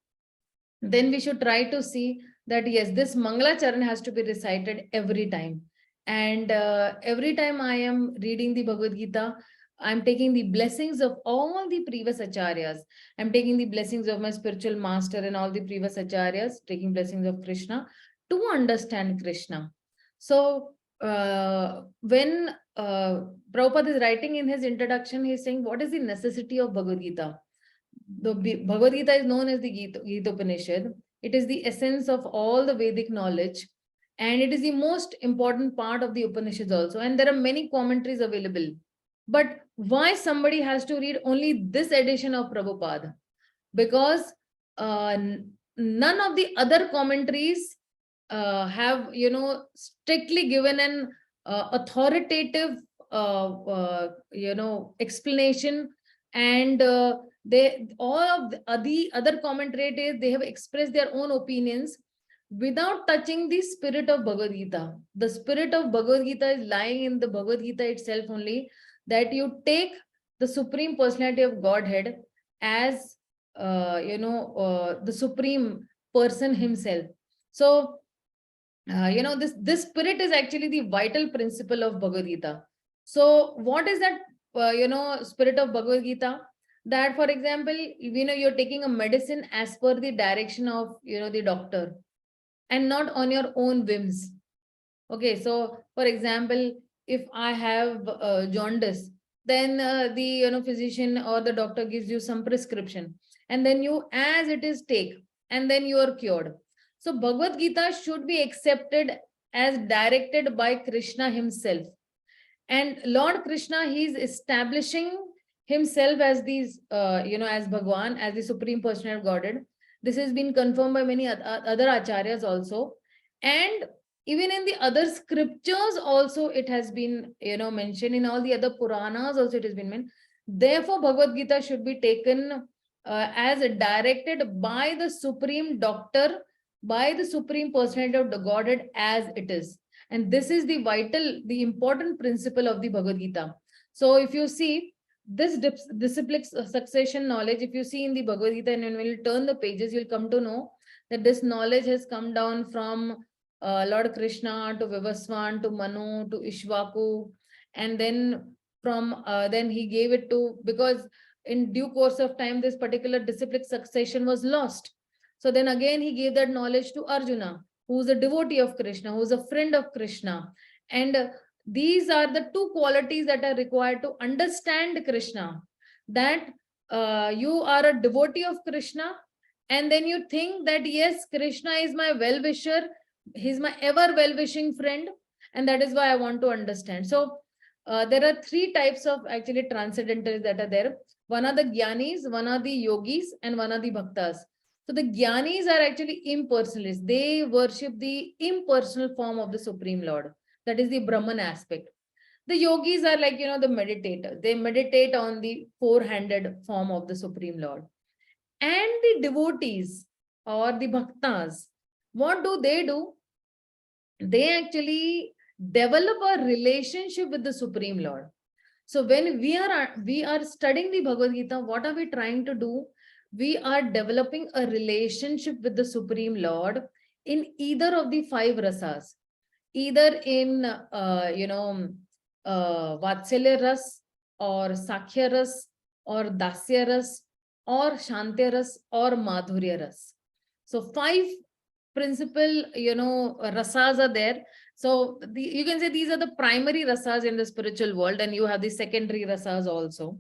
then we should try to see that yes, this Mangala Charan has to be recited every time. And every time I am reading the Bhagavad Gita, I'm taking the blessings of all the previous acharyas. I'm taking the blessings of my spiritual master and all the previous acharyas, taking blessings of Krishna to understand Krishna. So when Prabhupada is writing in his introduction, he's saying, what is the necessity of Bhagavad Gita? The Bhagavad Gita is known as the Gita Upanishad. It is the essence of all the Vedic knowledge, and it is the most important part of the Upanishads also. And there are many commentaries available. But why somebody has to read only this edition of Prabhupada? Because none of the other commentaries have, strictly given an authoritative, explanation, and they all of the other commentators, they have expressed their own opinions without touching the spirit of Bhagavad Gita. The spirit of Bhagavad Gita is lying in the Bhagavad Gita itself only, that you take the Supreme Personality of Godhead as the Supreme Person himself. So this spirit is actually the vital principle of Bhagavad Gita. So what is that spirit of Bhagavad Gita? That, for example, you're taking a medicine as per the direction of the doctor, and not on your own whims. Okay, so for example, if I have jaundice, then the physician or the doctor gives you some prescription, and then you as it is take, and then you are cured. So Bhagavad Gita should be accepted as directed by Krishna himself. And Lord Krishna, he is establishing himself as these, as Bhagwan, as the Supreme Personality of Godhead. This has been confirmed by many other acharyas also. And even in the other scriptures also, it has been, mentioned. In all the other Puranas also, it has been mentioned. Therefore, Bhagavad Gita should be taken as directed by the Supreme Doctor, by the Supreme Personality of the Godhead as it is. And this is the vital, the important principle of the Bhagavad Gita. So if you see this disciplic succession knowledge, if you see in the Bhagavad Gita, and when you turn the pages, you'll come to know that this knowledge has come down from Lord Krishna to Vivaswan to Manu to Ishvaku, and then from then he gave it to, because in due course of time this particular disciplic succession was lost. So then again he gave that knowledge to Arjuna, who is a devotee of Krishna, who is a friend of Krishna. And these are the two qualities that are required to understand Krishna, that you are a devotee of Krishna, and then you think that yes, Krishna is my well-wisher, he's my ever well-wishing friend, and that is why I want to understand. So there are three types of actually transcendentalists that are there. One are the Gyanis, one are the Yogis, and one are the Bhaktas. So the Gyanis are actually impersonalists. They worship the impersonal form of the Supreme Lord. That is the Brahman aspect. The Yogis are like, the meditators. They meditate on the four-handed form of the Supreme Lord. And the devotees or the Bhaktas, what do? They actually develop a relationship with the Supreme Lord. So when we are studying the Bhagavad Gita, what are we trying to do? We are developing a relationship with the Supreme Lord in either of the five rasas, either in Vatsalya ras or Sakhya ras or Dasya ras or Shantya ras or Madhurya ras. So five principal rasas are there. So you can say these are the primary rasas in the spiritual world, and you have the secondary rasas also.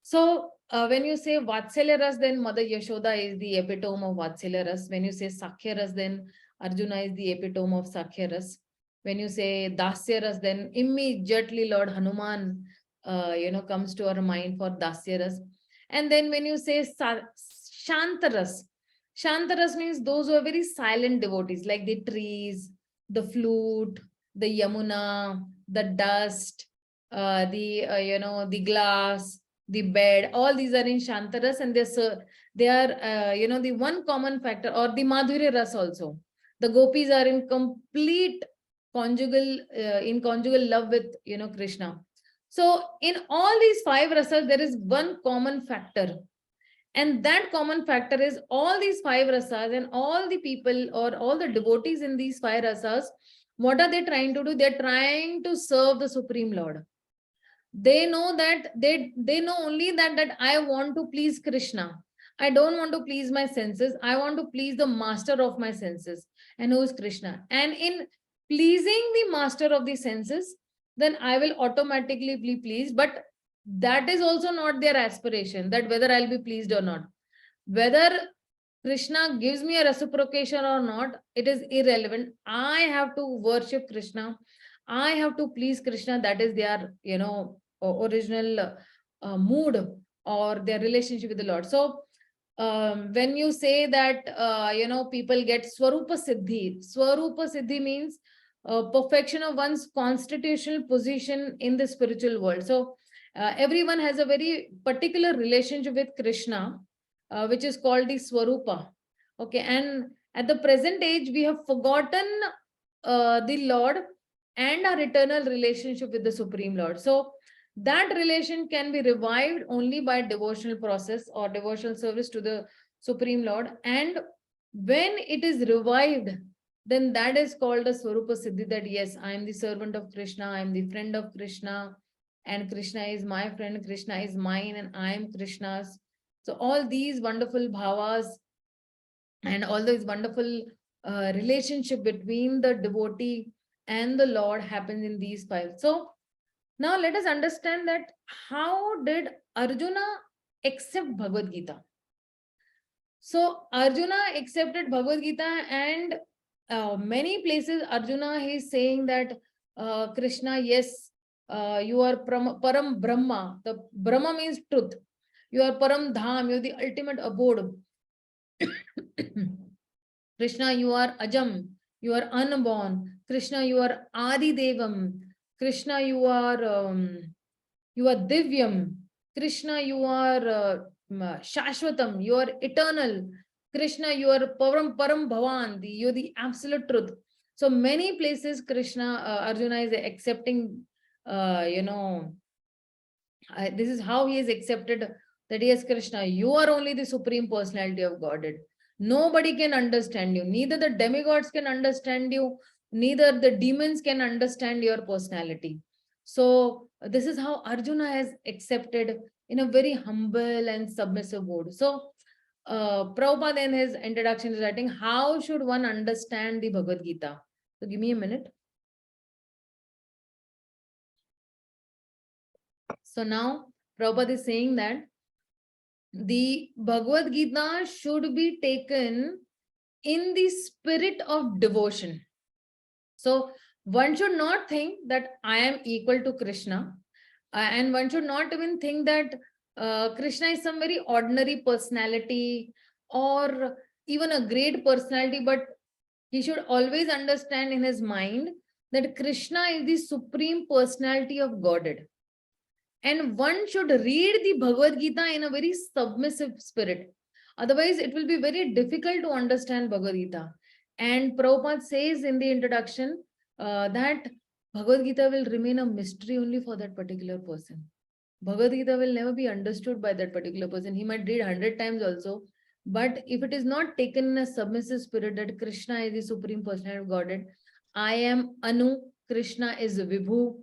So when you say Vatsalya ras, then Mother Yashoda is the epitome of Vatsalya ras. When you say Sakhya ras, then Arjuna is the epitome of Sakhya ras. When you say Dasya ras, then immediately Lord Hanuman comes to our mind for Dasya ras. And then when you say Shanta ras, Shanta ras means those who are very silent devotees, like the trees, the flute, the Yamuna, the dust, the glass, the bed, all these are in Shantaras, and they are the one common factor, or the Madhurya ras also. The gopis are in complete conjugal love with Krishna. So in all these five rasas, there is one common factor. And that common factor is all these five rasas and all the people or all the devotees in these five rasas, what are they trying to do? They're trying to serve the Supreme Lord. They know that they know only that I want to please Krishna. I don't want to please my senses. I want to please the master of my senses, and who is Krishna. And in pleasing the master of the senses, then I will automatically be pleased. But that is also not their aspiration, that whether I'll be pleased or not. Whether Krishna gives me a reciprocation or not, it is irrelevant. I have to worship Krishna. I have to please Krishna. That is their, original mood or their relationship with the Lord. So when you say that, people get Swarupa Siddhi means perfection of one's constitutional position in the spiritual world. So everyone has a very particular relationship with Krishna, which is called the Swarupa. Okay, and at the present age, we have forgotten the Lord and our eternal relationship with the Supreme Lord. So that relation can be revived only by devotional process or devotional service to the Supreme Lord. And when it is revived, then that is called a Swarupa Siddhi, that yes, I am the servant of Krishna, I am the friend of Krishna, and Krishna is my friend, Krishna is mine, and I am Krishna's. So all these wonderful bhavas and all these wonderful relationship between the devotee and the Lord happens in these five. So now let us understand that how did Arjuna accept Bhagavad Gita? So Arjuna accepted Bhagavad Gita, and many places Arjuna is saying that Krishna, yes, you are Param Brahma. The Brahma means truth. You are Param Dham, you are the ultimate abode. Krishna, you are Ajam, you are unborn. Krishna, you are Adi Devam. Krishna, you are Divyam. Krishna, you are Shashwatam, you are eternal. Krishna, you are Param Bhavan, you are the absolute truth. So many places Krishna, Arjuna is accepting, this is how he is accepted, that yes, Krishna, you are only the Supreme Personality of Godhead. Nobody can understand you. Neither the demigods can understand you, neither the demons can understand your personality. So this is how Arjuna has accepted in a very humble and submissive mode. So Prabhupada in his introduction is writing, how should one understand the Bhagavad Gita? So give me a minute. So now Prabhupada is saying that the Bhagavad Gita should be taken in the spirit of devotion. So one should not think that I am equal to Krishna, and one should not even think that Krishna is some very ordinary personality or even a great personality, but he should always understand in his mind that Krishna is the Supreme Personality of Godhead. And one should read the Bhagavad Gita in a very submissive spirit. Otherwise, it will be very difficult to understand Bhagavad Gita. And Prabhupada says in the introduction that Bhagavad Gita will remain a mystery only for that particular person. Bhagavad Gita will never be understood by that particular person. He might read 100 times also, but if it is not taken in a submissive spirit that Krishna is the Supreme Personality of Godhead, I am Anu, Krishna is Vibhu,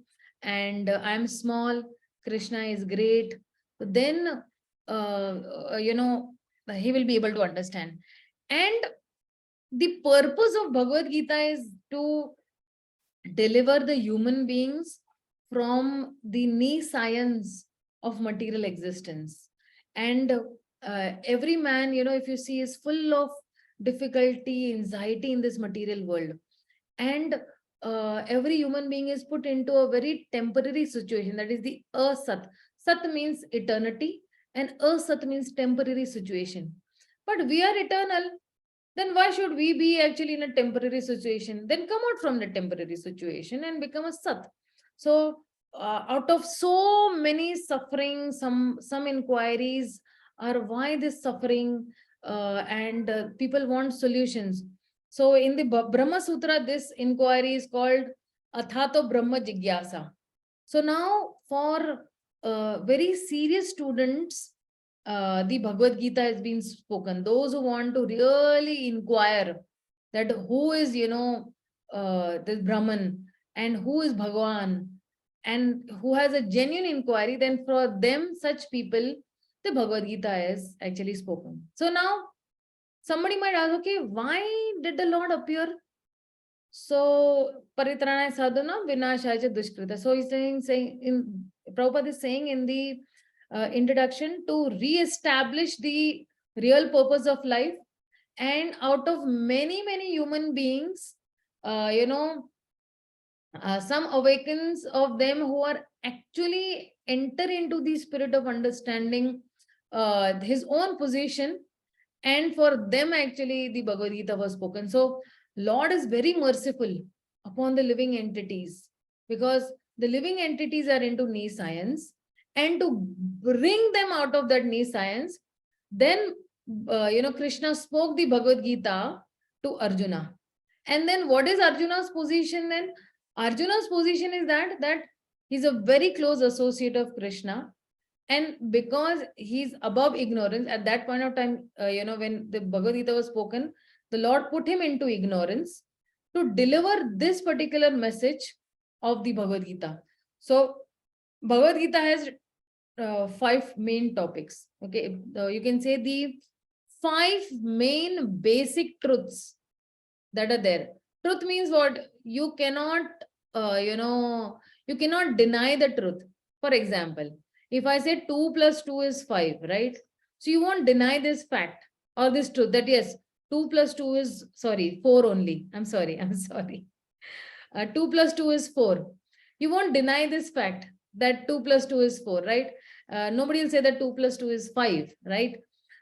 and I am small, Krishna is great, then, he will be able to understand. And the purpose of Bhagavad Gita is to deliver the human beings from the knee science of material existence. And every man, if you see, is full of difficulty, anxiety in this material world. And every human being is put into a very temporary situation, that is the asat. Sat means eternity, and asat means temporary situation. But we are eternal, then why should we be actually in a temporary situation? Then come out from the temporary situation and become a sat. So out of so many suffering, some inquiries are why this suffering, and people want solutions. So in the Brahma Sutra, this inquiry is called Athato Brahma Jigyasa. So now for very serious students, the Bhagavad Gita has been spoken. Those who want to really inquire that who is, this Brahman and who is Bhagavan, and who has a genuine inquiry, then for them, such people, the Bhagavad Gita is actually spoken. So now somebody might ask, okay, why did the Lord appear? So Paritrana sadhana vinashaya dushkrita. So he's saying in Prabhupada is saying in the introduction to re-establish the real purpose of life, and out of many human beings, some awakens of them who are actually enter into the spirit of understanding his own position, and for them actually the Bhagavad Gita was spoken. So Lord is very merciful upon the living entities, because the living entities are into knee science, and to bring them out of that knee science, then Krishna spoke the Bhagavad Gita to Arjuna. And then what is Arjuna's position then? Arjuna's position is that he's a very close associate of Krishna, and because he's above ignorance at that point of time, when the Bhagavad Gita was spoken, the Lord put him into ignorance to deliver this particular message of the Bhagavad Gita. So Bhagavad Gita has 5 main topics. Okay, you can say the 5 main basic truths that are there. Truth means what? You cannot, you cannot deny the truth. For example, if I say 2 plus 2 is 5, right? So you won't deny this fact or this truth that yes, 2 plus 2 is, 4 only. I'm sorry. 2 plus 2 is 4. You won't deny this fact that 2 plus 2 is 4, right? Nobody will say that 2 plus 2 is 5, right?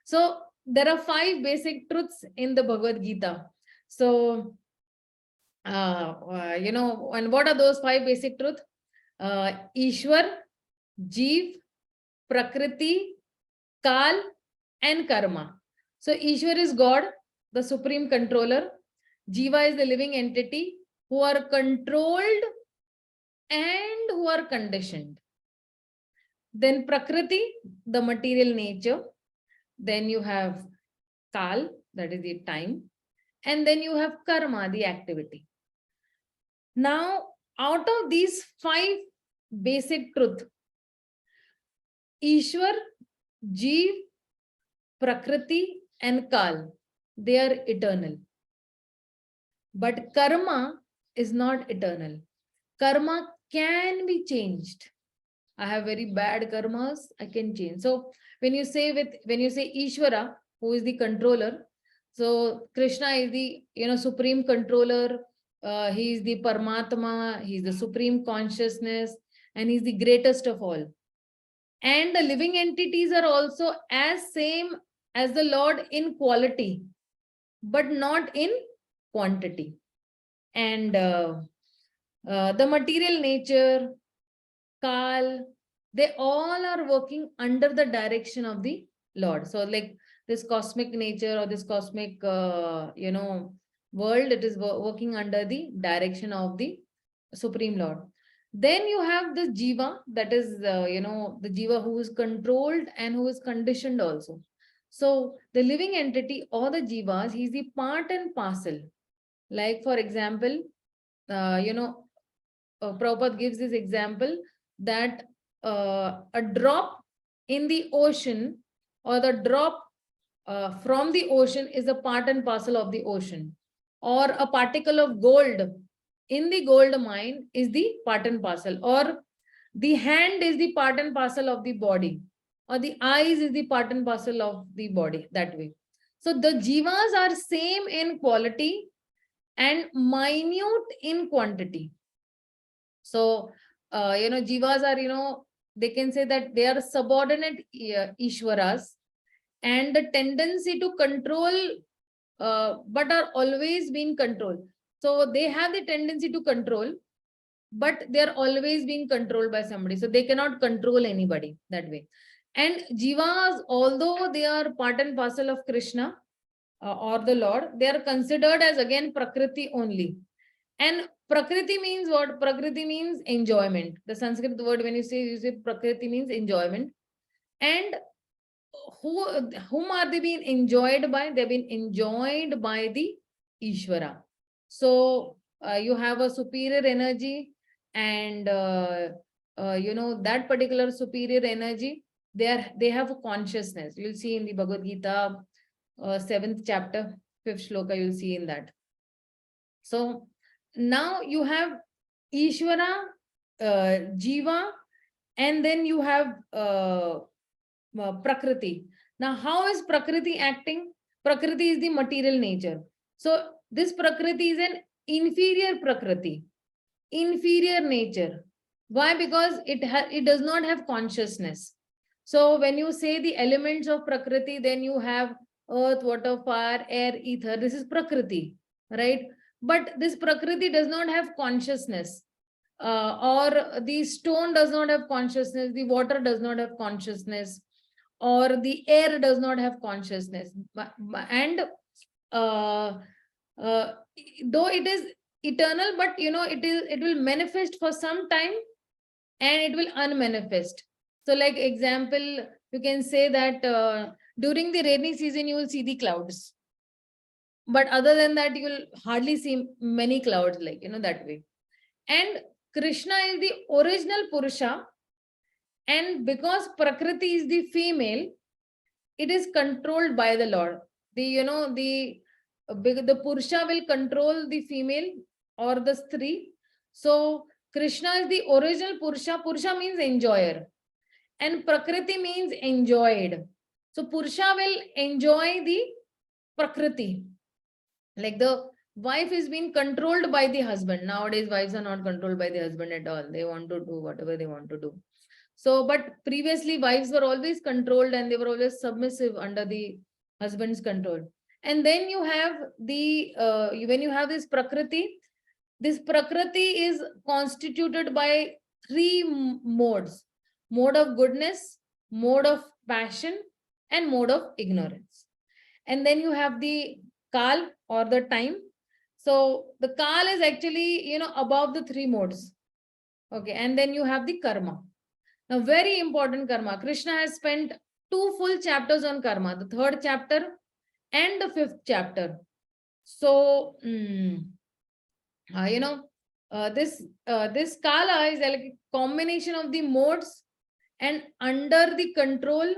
So there are 5 basic truths in the Bhagavad Gita. So, and what are those 5 basic truths? Ishwar, Jeev, Prakriti, Kal, and Karma. So Ishwar is God, the supreme controller. Jiva is the living entity who are controlled and who are conditioned. Then Prakriti, the material nature. Then you have Kal, that is the time. And then you have Karma, the activity. Now, out of these 5 basic truths, Ishwar, Jeev, Prakriti, and Kal, they are eternal. But karma is not eternal. Karma can be changed. I have very bad karmas, I can change. So when you say Ishvara, who is the controller, so Krishna is the supreme controller. He is the Paramatma, he is the supreme consciousness, and he's the greatest of all. And the living entities are also as same as the Lord in quality, but not in quantity. And the material nature, Kal, they all are working under the direction of the Lord. So like this cosmic nature or this cosmic, world, it is working under the direction of the Supreme Lord. Then you have the Jiva, that is, the Jiva who is controlled and who is conditioned also. So the living entity or the Jivas, he's the part and parcel. Like, for example, Prabhupada gives this example that a drop in the ocean or the drop from the ocean is a part and parcel of the ocean, or a particle of gold in the gold mine is the part and parcel, or the hand is the part and parcel of the body, or the eyes is the part and parcel of the body, that way. So the jivas are same in quality and minute in quantity. So jivas are, they can say that they are subordinate ishwaras, and the tendency to control, but are always being controlled. So they have the tendency to control, but they are always being controlled by somebody. So they cannot control anybody that way. And jivas, although they are part and parcel of Krishna or the Lord, they are considered as again Prakriti only. And Prakriti means what? Prakriti means enjoyment. The Sanskrit word, when you say Prakriti, means enjoyment. And whom are they being enjoyed by? They've been enjoyed by the Ishvara. So you have a superior energy, and that particular superior energy, they have a consciousness. You'll see in the Bhagavad Gita, 7th chapter, 5th shloka, you'll see in that. So now you have Ishvara, Jiva, and then you have Prakriti. Now, how is Prakriti acting? Prakriti is the material nature. So this Prakriti is an inferior Prakriti, inferior nature. Why? Because it does not have consciousness. So when you say the elements of Prakriti, then you have earth, water, fire, air, ether. This is Prakriti, right? But this Prakriti does not have consciousness. Or the stone does not have consciousness, the water does not have consciousness, or the air does not have consciousness. And uh, though it is eternal, but it will manifest for some time and it will unmanifest. So like example, you can say that during the rainy season you will see the clouds, but other than that you will hardly see many clouds, like that way. And Krishna is the original Purusha, and because Prakriti is the female, it is controlled by the Lord. The Purusha will control the female or the Stri. So Krishna is the original Purusha. Purusha means enjoyer, and Prakriti means enjoyed. So Purusha will enjoy the Prakriti. Like the wife is being controlled by the husband. Nowadays, wives are not controlled by the husband at all. They want to do whatever they want to do. So, but previously, wives were always controlled and they were always submissive under the husband's control. And then you have when you have this Prakriti is constituted by three modes: mode of goodness, mode of passion, and mode of ignorance. And then you have the Kal or the time. So the Kal is actually, above the three modes. Okay. And then you have the karma. Now, very important karma. Krishna has spent 2 full chapters on karma, the 3rd chapter and the 5th chapter. So, this Kala is like a combination of the modes and under the control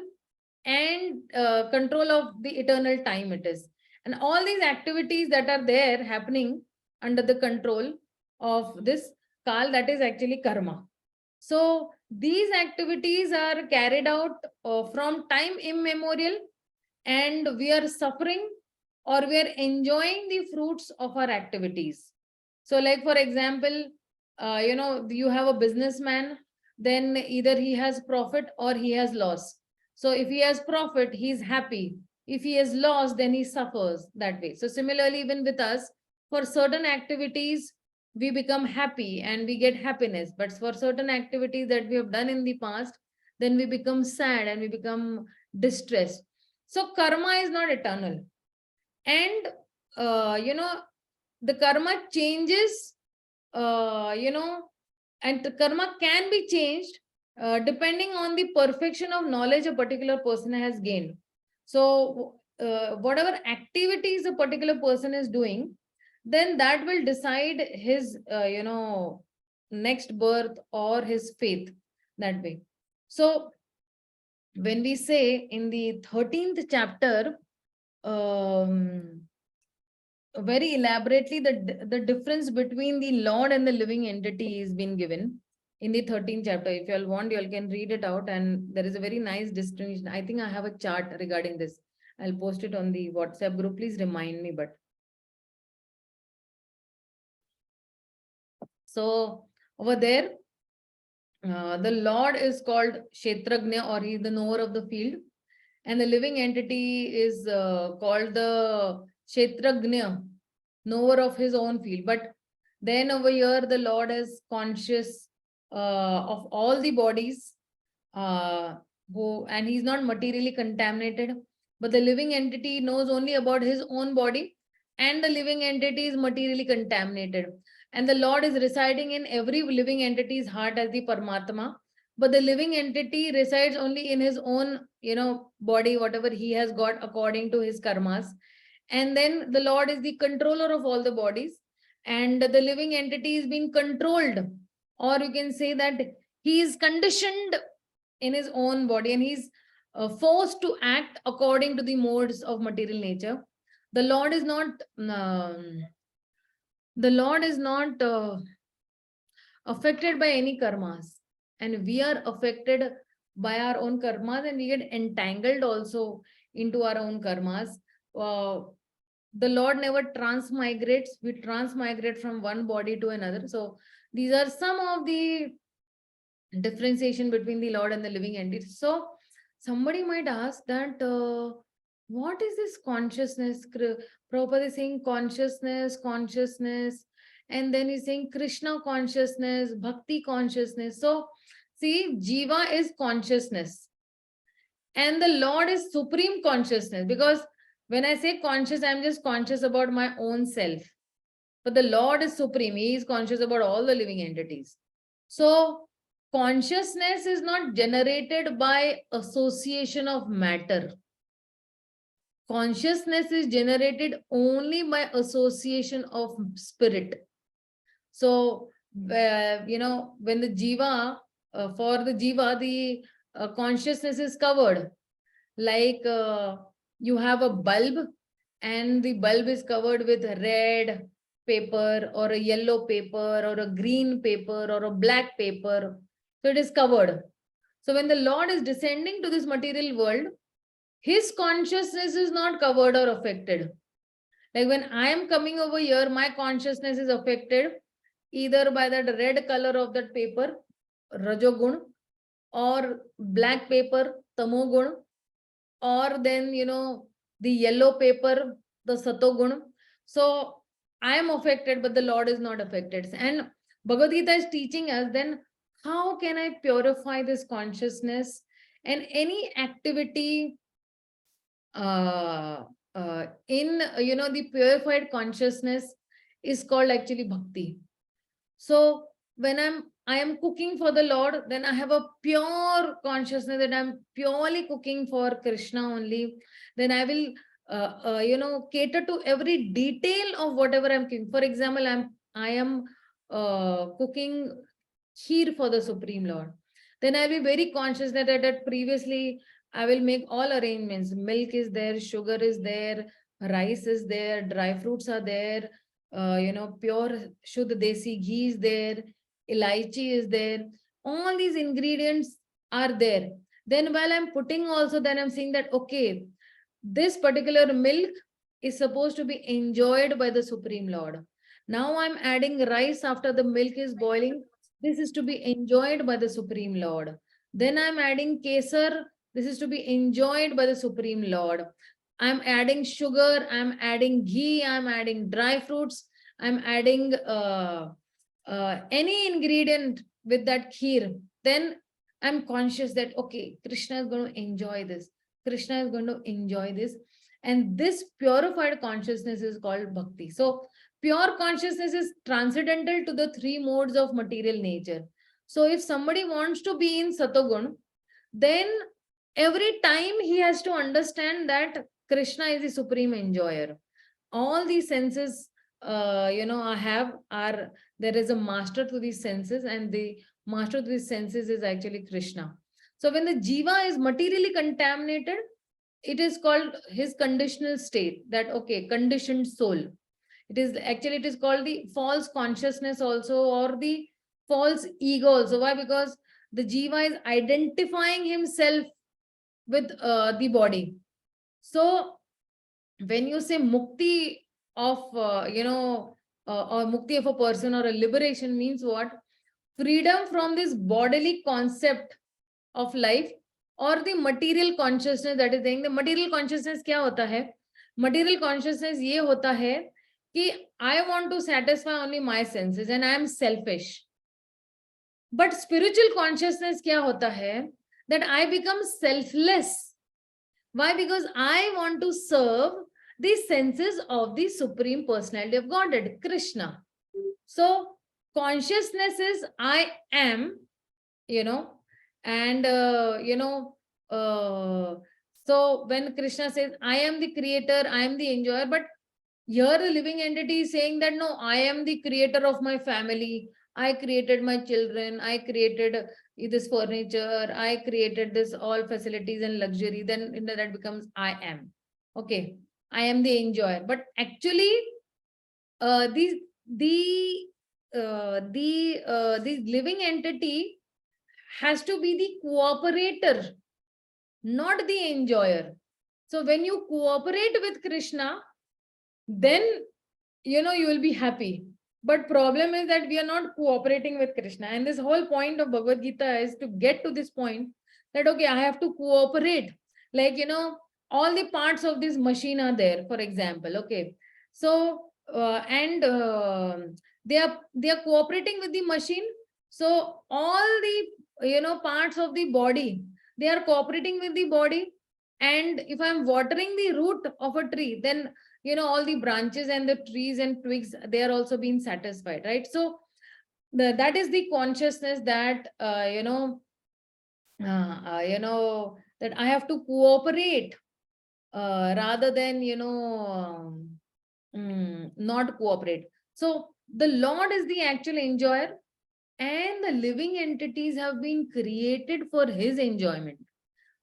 and control of the eternal time it is. And all these activities that are there happening under the control of this Kal, that is actually karma. So these activities are carried out from time immemorial, and we are suffering or we are enjoying the fruits of our activities. So like for example, you have a businessman, then either he has profit or he has loss. So if he has profit, he is happy. If he has loss, then he suffers that way. So similarly, even with us, for certain activities, we become happy and we get happiness. But for certain activities that we have done in the past, then we become sad and we become distressed. So karma is not eternal. And, the karma changes and the karma can be changed depending on the perfection of knowledge a particular person has gained. So whatever activities a particular person is doing, then that will decide his next birth or his faith, that way. So when we say in the 13th chapter, very elaborately, the difference between the Lord and the living entity is been given in the 13th chapter. If you all want, you all can read it out, and there is a very nice distinction. I think I have a chart regarding this. I'll post it on the WhatsApp group. Please remind me. But so over there, the Lord is called Kshetragnya, or he is the knower of the field, and the living entity is called the Kshetragnya, knower of his own field. But then over here, the Lord is conscious of all the bodies, and he's not materially contaminated. But the living entity knows only about his own body, and the living entity is materially contaminated. And the Lord is residing in every living entity's heart as the Paramatma. But the living entity resides only in his own, body, whatever he has got according to his karmas. And then the Lord is the controller of all the bodies, and the living entity is being controlled, or you can say that he is conditioned in his own body, and he's forced to act according to the modes of material nature. The Lord is not affected by any karmas, and we are affected by our own karmas, and we get entangled also into our own karmas. The Lord never transmigrates. We transmigrate from one body to another. So these are some of the differentiation between the Lord and the living entity. So somebody might ask that what is this consciousness? Prabhupada is saying consciousness, and then he's saying Krishna consciousness, bhakti consciousness. So see, Jiva is consciousness, and the Lord is supreme consciousness. Because when I say conscious, I'm just conscious about my own self. But the Lord is supreme. He is conscious about all the living entities. So consciousness is not generated by association of matter. Consciousness is generated only by association of spirit. So, when the jiva, for the jiva, the consciousness is covered. Like you have a bulb, and the bulb is covered with red paper, or a yellow paper, or a green paper, or a black paper. So it is covered. So when the Lord is descending to this material world, his consciousness is not covered or affected. Like when I am coming over here, my consciousness is affected either by that red color of that paper, Rajogun, or black paper, Tamogun, or then, the yellow paper, the Satogun. So I am affected, but the Lord is not affected. And Bhagavad Gita is teaching us then how can I purify this consciousness? And any activity in the purified consciousness is called actually bhakti. So when I am cooking for the Lord, then I have a pure consciousness that I'm purely cooking for Krishna only. Then I will cater to every detail of whatever I'm cooking. For example, I am cooking kheer for the Supreme Lord. Then I'll be very conscious that previously I will make all arrangements. Milk is there, sugar is there, rice is there, dry fruits are there, pure Shuddha Desi ghee is there, elaichi is there. All these ingredients are there. Then while I'm putting also, then I'm saying that, okay, this particular milk is supposed to be enjoyed by the Supreme Lord. Now I'm adding rice after the milk is boiling. This is to be enjoyed by the Supreme Lord. Then I'm adding kesar. This is to be enjoyed by the Supreme Lord. I'm adding sugar. I'm adding ghee. I'm adding dry fruits. I'm adding any ingredient with that kheer. Then I'm conscious that, okay, Krishna is going to enjoy this. Krishna is going to enjoy this. And this purified consciousness is called bhakti. So Pure consciousness is transcendental to the three modes of material nature. So if somebody wants to be in Satogun, then every time he has to understand that Krishna is the supreme enjoyer. All these senses, I have are there is a master to these senses, and the master to these senses is actually Krishna. So when the jiva is materially contaminated, it is called his conditional state, that okay, conditioned soul. It is called the false consciousness also, or the false ego also. Why? Because the jiva is identifying himself with the body. So when you say mukti of or mukti of a person, or a liberation, means what? Freedom from this bodily concept of life, or the material consciousness. That is saying, the material consciousness क्या होता है? Material consciousness ये होता है कि I want to satisfy only my senses and I am selfish. But spiritual consciousness क्या होता है? That I become selfless. Why? Because I want to serve the senses of the Supreme Personality of Godhead, Krishna. So consciousness is I am, and so when Krishna says I am the creator, I am the enjoyer, but here the living entity is saying that no, I am the creator of my family, I created my children, I created this furniture, I created this all facilities and luxury. Then that becomes I am. Okay, I am the enjoyer. But actually, the living entity has to be the cooperator, not the enjoyer. So when you cooperate with Krishna, then you will be happy. But problem is that we are not cooperating with Krishna, and this whole point of Bhagavad Gita is to get to this point that okay, I have to cooperate. Like all the parts of this machine are there, for example. Okay, so and they are cooperating with the machine. So all the parts of the body, they are cooperating with the body. And if I'm watering the root of a tree, then all the branches and the trees and twigs, they are also being satisfied, right? So that is the consciousness that that I have to cooperate rather than not cooperate. So the Lord is the actual enjoyer, and the living entities have been created for his enjoyment,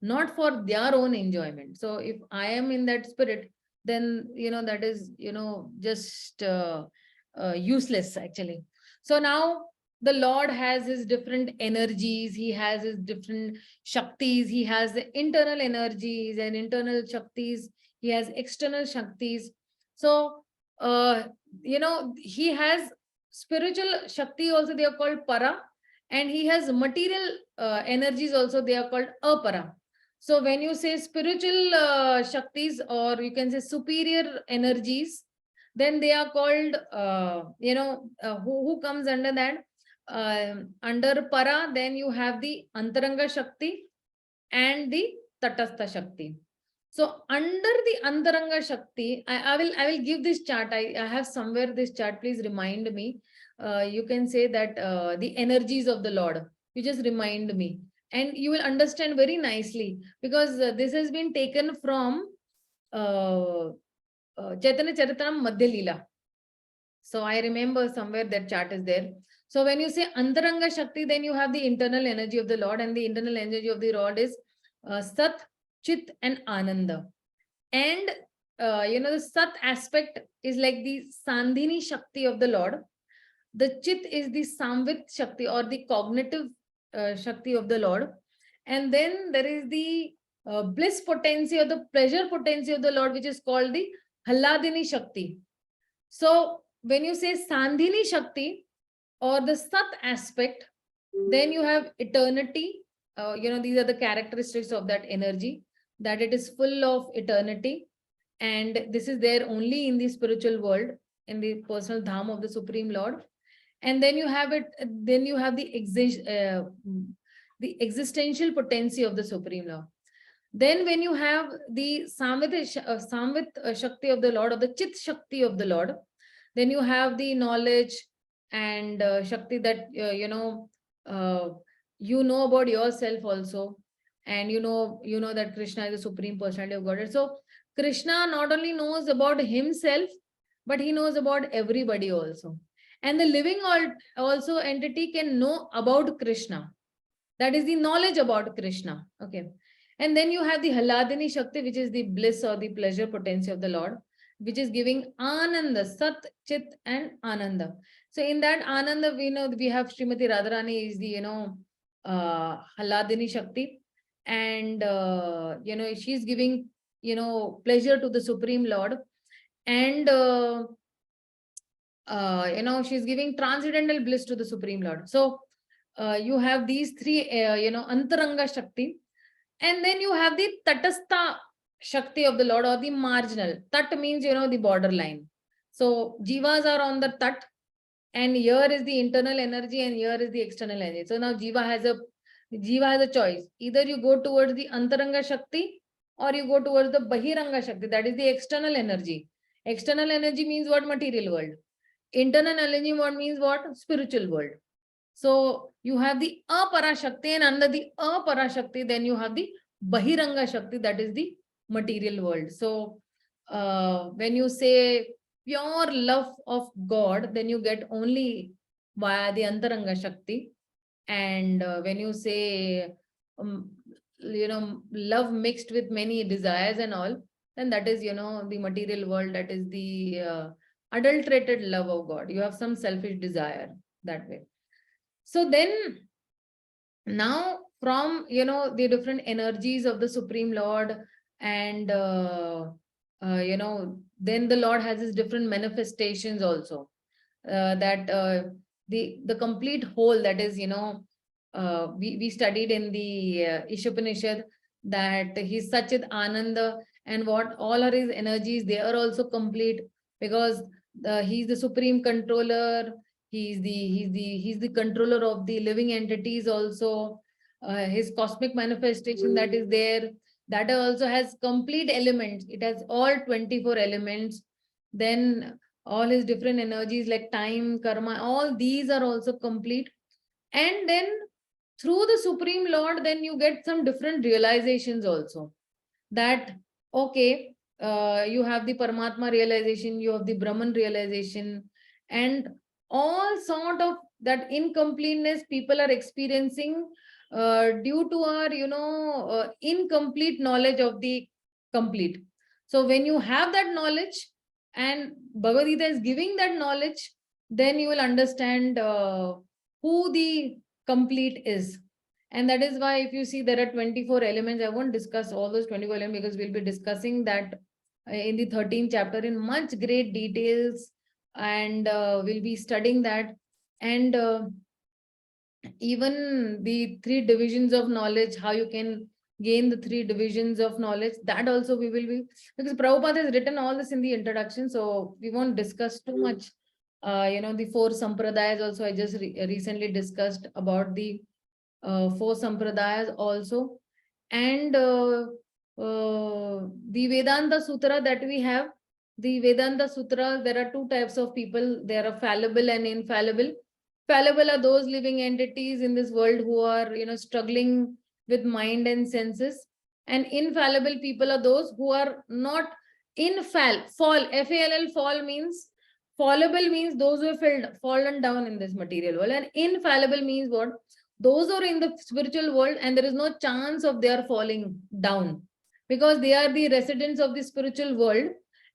not for their own enjoyment. So if I am in that spirit, then that is just useless actually. So now the Lord has his different energies, he has his different shaktis, he has the internal energies and internal shaktis, he has external shaktis. So he has spiritual shakti also, they are called para, and he has material energies also, they are called apara. So when you say spiritual shaktis, or you can say superior energies, then they are called who comes under that? Under para, then you have the antaranga shakti and the tatastha shakti. So under the antaranga shakti, I will give this chart. I have somewhere this chart. Please remind me. You can say that the energies of the Lord. You just remind me, and you will understand very nicely, because this has been taken from Chaitanya Charitamrita Madhya Leela. So I remember somewhere that chart is there. So when you say Antaranga Shakti, then you have the internal energy of the Lord, and the internal energy of the Lord is Sat, Chit, and Ananda. And the Sat aspect is like the Sandhini Shakti of the Lord. The Chit is the Samvit Shakti, or the cognitive Shakti of the Lord. And then there is the bliss potency, or the pleasure potency of the Lord, which is called the Halladini Shakti. So when you say Sandhini Shakti or the Sat aspect, then you have eternity. These are the characteristics of that energy, that it is full of eternity. And this is there only in the spiritual world, in the personal dham of the Supreme Lord. And then you have the existential potency of the Supreme Lord. Then when you have the Samvit Shakti of the Lord, or the Chit Shakti of the Lord, Then you have the knowledge and Shakti that, you know about yourself also. And you know that Krishna is the Supreme Personality of Godhead. So Krishna not only knows about himself, but he knows about everybody also. And the living also entity can know about Krishna. That is the knowledge about Krishna. Okay. And then you have the Haladini Shakti, which is the bliss or the pleasure potency of the Lord, which is giving Ananda, Sat, Chit, and Ananda. So in that Ananda, we know we have Srimati Radharani is the, Haladini Shakti. And, she's giving, pleasure to the Supreme Lord. And, she's giving transcendental bliss to the Supreme Lord. So you have these three, Antaranga Shakti. And then you have the Tatastha Shakti of the Lord, or the marginal. Tat means, the borderline. So Jivas are on the Tat, and here is the internal energy and here is the external energy. So now Jiva has a choice. Either you go towards the Antaranga Shakti or you go towards the Bahiranga Shakti, that is the external energy. External energy means what? Material world. Internal energy what means what? Spiritual world. So you have the Apara Shakti, and under the Apara Shakti, then you have the Bahiranga Shakti, that is the material world. So when you say pure love of God, then you get only via the Antaranga Shakti. And when you say, love mixed with many desires and all, then that is, the material world, that is the adulterated love of God. You have some selfish desire that way. So then now from, the different energies of the Supreme Lord, and, then the Lord has his different manifestations also. That the complete whole, that is, we studied in the Ishopanishad that he's Sachit Ananda, and what all are his energies, they are also complete, because he's the supreme controller. He's the controller of the living entities also. His cosmic manifestation that is there, that also has complete elements. It has all 24 elements. Then all his different energies like time, karma, all these are also complete. And then through the Supreme Lord, then you get some different realizations also. That, okay, you have the Paramatma realization, you have the Brahman realization, and all sort of that incompleteness people are experiencing due to our, incomplete knowledge of the complete. So when you have that knowledge, and Bhagavad Gita is giving that knowledge, then you will understand who the complete is. And that is why if you see there are 24 elements, I won't discuss all those 24 elements because we'll be discussing that in the 13th chapter in much great details, and we'll be studying that. And even the 3 divisions of knowledge, how you can gain the 3 divisions of knowledge, that also we will be, because Prabhupada has written all this in the introduction, so we won't discuss too much. The 4 sampradayas also, I just recently discussed about the 4 sampradayas also. And the Vedanta Sutra that we have, the Vedanta Sutra, there are 2 types of people. There are fallible and infallible. Fallible are those living entities in this world who are, struggling with mind and senses. And infallible people are those who are not fall. F-A-L-L, fall means, fallible means those who have fallen down in this material world. And infallible means what? Those are in the spiritual world and there is no chance of their falling down, because they are the residents of the spiritual world,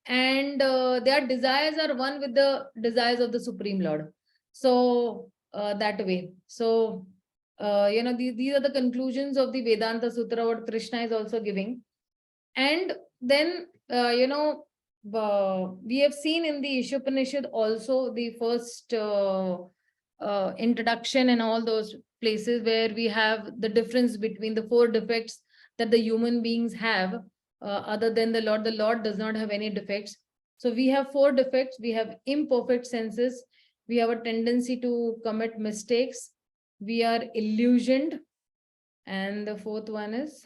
and their desires are one with the desires of the Supreme Lord. So that way. So, these are the conclusions of the Vedanta Sutra, what Krishna is also giving. And then, we have seen in the Ishopanishad also the first introduction and all those places where we have the difference between the 4 defects that the human beings have, other than the Lord. The Lord does not have any defects. So we have 4 defects. We have imperfect senses. We have a tendency to commit mistakes. We are illusioned. And the 4th one is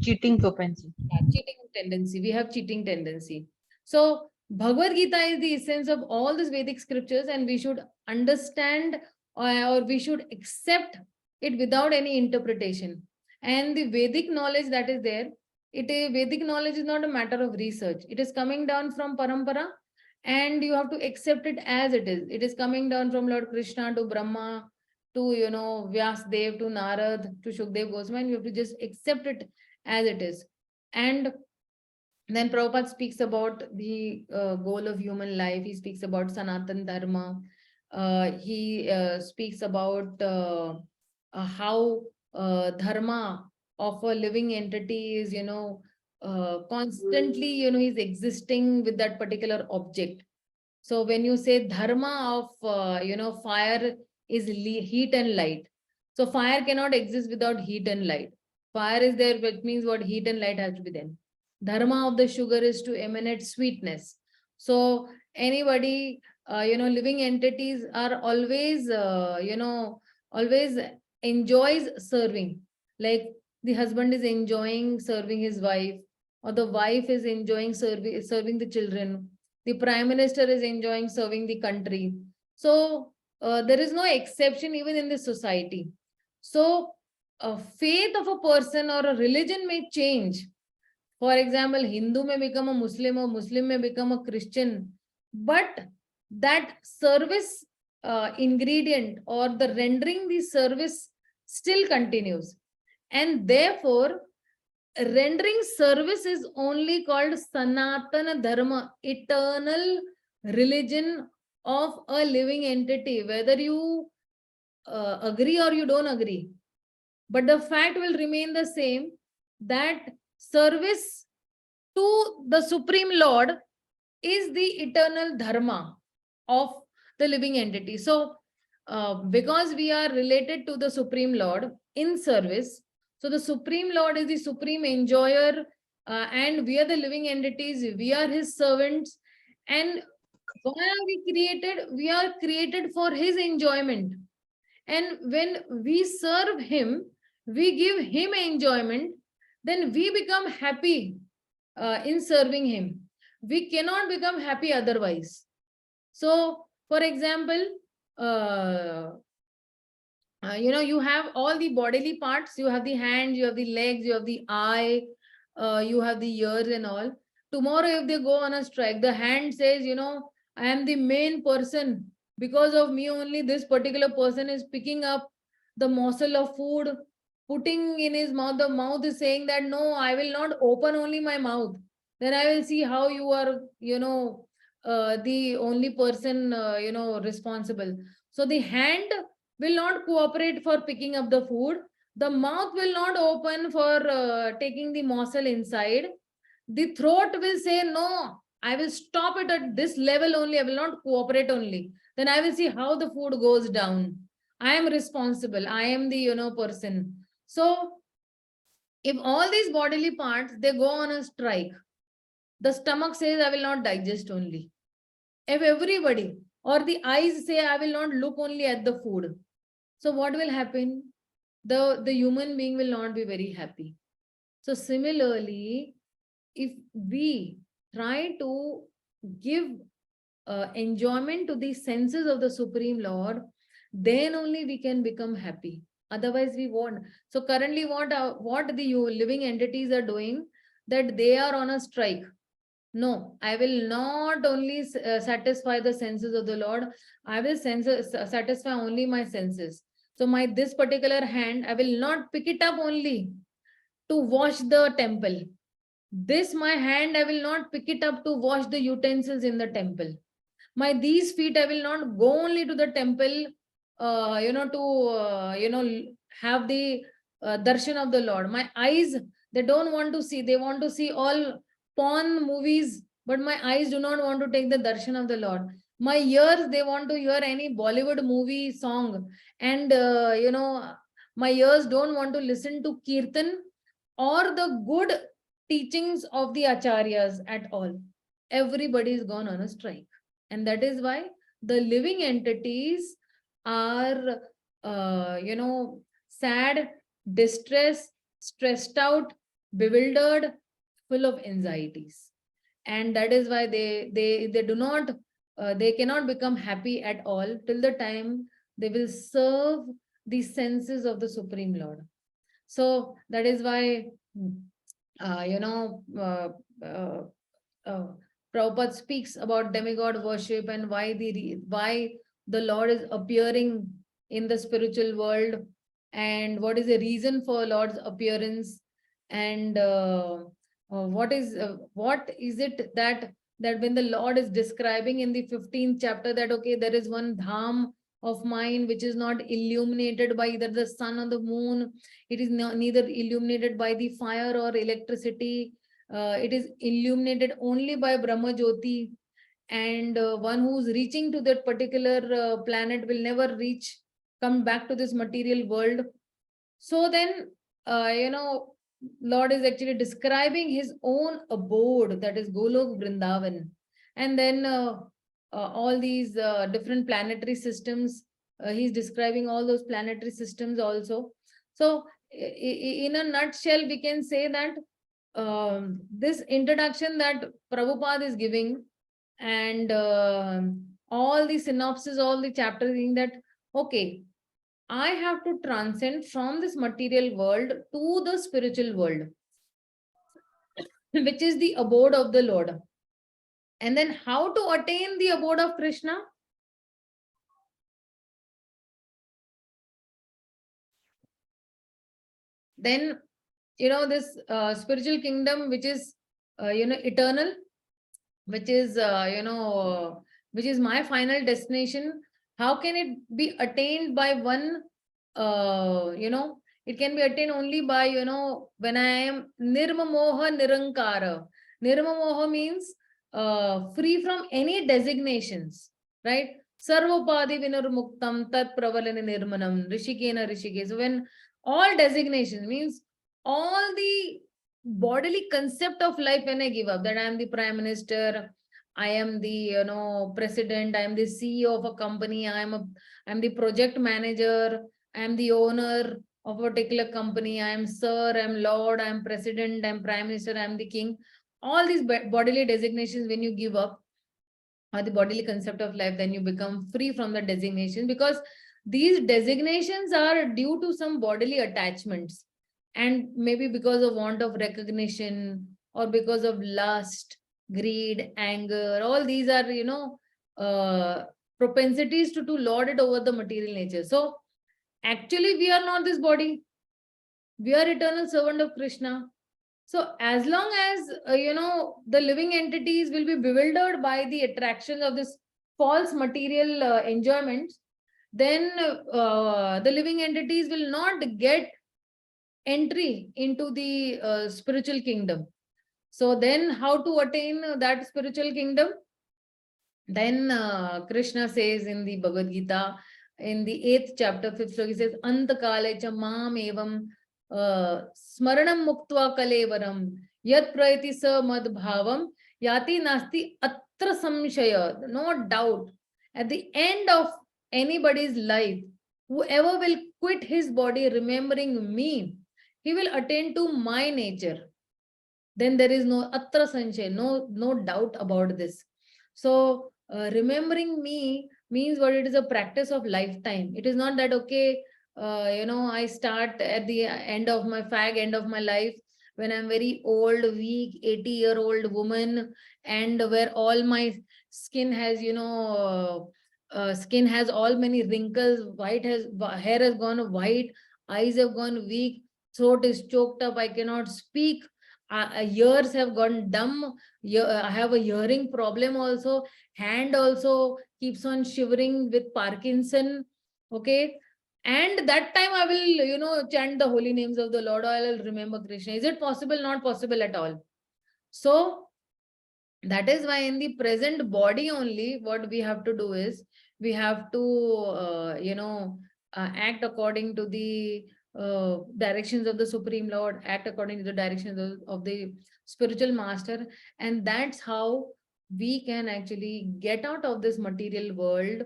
cheating propensity. cheating tendency. We have cheating tendency. So Bhagavad Gita is the essence of all these Vedic scriptures, and we should understand or we should accept it without any interpretation. And the Vedic knowledge that is there, Vedic knowledge is not a matter of research. It is coming down from parampara, and you have to accept it as it is. It is coming down from Lord Krishna to Brahma to Vyasdev to Narad to Shukdev Goswami, and you have to just accept it as it is. And then Prabhupada speaks about the goal of human life. He speaks about Sanatan Dharma. He speaks about how dharma of a living entity is, constantly, he's existing with that particular object. So when you say dharma of, fire is heat and light. So fire cannot exist without heat and light. Fire is there, which means what? Heat and light has to be there. Dharma of the sugar is to emanate sweetness. So anybody, living entities are always, always enjoys serving. Like the husband is enjoying serving his wife, or the wife is enjoying serving the children. The prime minister is enjoying serving the country. So there is no exception even in this society. So a faith of a person or a religion may change. For example, Hindu may become a Muslim or Muslim may become a Christian, but that service ingredient or the rendering the service still continues. And therefore, rendering service is only called Sanatana Dharma, eternal religion of a living entity, whether you agree or you don't agree. But the fact will remain the same, that service to the Supreme Lord is the eternal dharma of the living entity. So, because we are related to the Supreme Lord in service, so the Supreme Lord is the supreme enjoyer, and we are the living entities, we are his servants. And why are we created? We are created for his enjoyment. And when we serve him, we give him enjoyment, then we become happy in serving him. We cannot become happy otherwise. So, for example, you have all the bodily parts. You have the hands, you have the legs, you have the eye, you have the ears and all. Tomorrow, if they go on a strike, the hand says, I am the main person. Because of me only, this particular person is picking up the morsel of food, putting in his mouth. The mouth is saying that, no, I will not open only my mouth. Then I will see how you are, the only person, responsible. So the hand will not cooperate for picking up the food. The mouth will not open for taking the morsel inside. The throat will say, no, I will stop it at this level only. I will not cooperate only. Then I will see how the food goes down. I am responsible. I am the, person. So if all these bodily parts, they go on a strike, the stomach says, I will not digest only. If everybody or the eyes say, I will not look only at the food, so what will happen? The human being will not be very happy. So similarly, if we try to give enjoyment to the senses of the Supreme Lord, then only we can become happy. Otherwise, we won't. So currently, what the living entities are doing, that they are on a strike. No, I will not only satisfy the senses of the Lord. I will satisfy only my senses. So this particular hand, I will not pick it up only to wash the temple. This my hand, I will not pick it up to wash the utensils in the temple. These feet, I will not go only to the temple, to have the darshan of the Lord. My eyes, they don't want to see. They want to see all porn movies, but my eyes do not want to take the darshan of the Lord. My ears, they want to hear any Bollywood movie song, and my ears don't want to listen to kirtan or the good teachings of the acharyas at all. Everybody is gone on a strike, and that is why the living entities are, sad, distressed, stressed out, bewildered, full of anxieties. and that is why they do not they cannot become happy at all till the time they will serve the senses of the Supreme Lord. So that is why uh, you know uh, uh, uh, Prabhupada speaks about demigod worship and why the Lord is appearing in the spiritual world, and what is the reason for Lord's appearance, and what is it that when the Lord is describing in the 15th chapter that okay, there is one dham of mine which is not illuminated by either the sun or the moon, it is neither illuminated by the fire or electricity, it is illuminated only by Brahma Jyoti, and one who's reaching to that particular planet will never come back to this material world. So then, Lord is actually describing his own abode, that is Golok Vrindavan. And then all these different planetary systems, he's describing all those planetary systems also. So, in a nutshell, we can say that this introduction that Prabhupada is giving, and all the synopsis, all the chapters, saying that okay, I have to transcend from this material world to the spiritual world, which is the abode of the Lord. And then how to attain the abode of Krishna? Then, this spiritual kingdom, which is, eternal, which is, which is my final destination. How can it be attained by one? It can be attained only by, when I am nirmamoha nirankara. Nirmamoha means free from any designations, right? Sarvopadi vinurmuktam tat pravalana nirmanam rishikena rishike. So when all designations means all the bodily concept of life, when I give up that I am the prime minister, I am the president, I am the CEO of a company, I'm the project manager, I am the owner of a particular company, I am sir, I am lord, I am president, I am prime minister, I am the king. All these bodily designations, when you give up, or the bodily concept of life, then you become free from the designation, because these designations are due to some bodily attachments, and maybe because of want of recognition or because of lust, greed, anger, all these are propensities to lord it over the material nature. So actually we are not this body, we are eternal servant of Krishna. So as long as the living entities will be bewildered by the attractions of this false material enjoyments, then the living entities will not get entry into the spiritual kingdom. So then how to attain that spiritual kingdom? Then Krishna says in the Bhagavad Gita, in the 8th chapter, 5th sloka, he says, Antakale cha mam evam smaranam muktva kalevaram yat prayati sa mad bhavam yati nasti atra samshaya. No doubt, at the end of anybody's life, whoever will quit his body remembering me, he will attain to my nature. Then there is no atra sanchay, no doubt about this. So remembering me means what? It is a practice of lifetime. It is not that okay, I start at the end of my end of my life, when I'm very old, weak, 80-year-old woman, and where all my skin has skin has all many wrinkles, hair has gone white, eyes have gone weak, throat is choked up, I cannot speak, ears have gone dumb, I have a hearing problem also, hand also keeps on shivering with Parkinson. Okay, and that time I will chant the holy names of the Lord, or I will remember Krishna. Is it possible? Not possible at all. So that is why in the present body only, what we have to do is we have to act according to the directions of the Supreme Lord, act according to the directions of the spiritual master, and that's how we can actually get out of this material world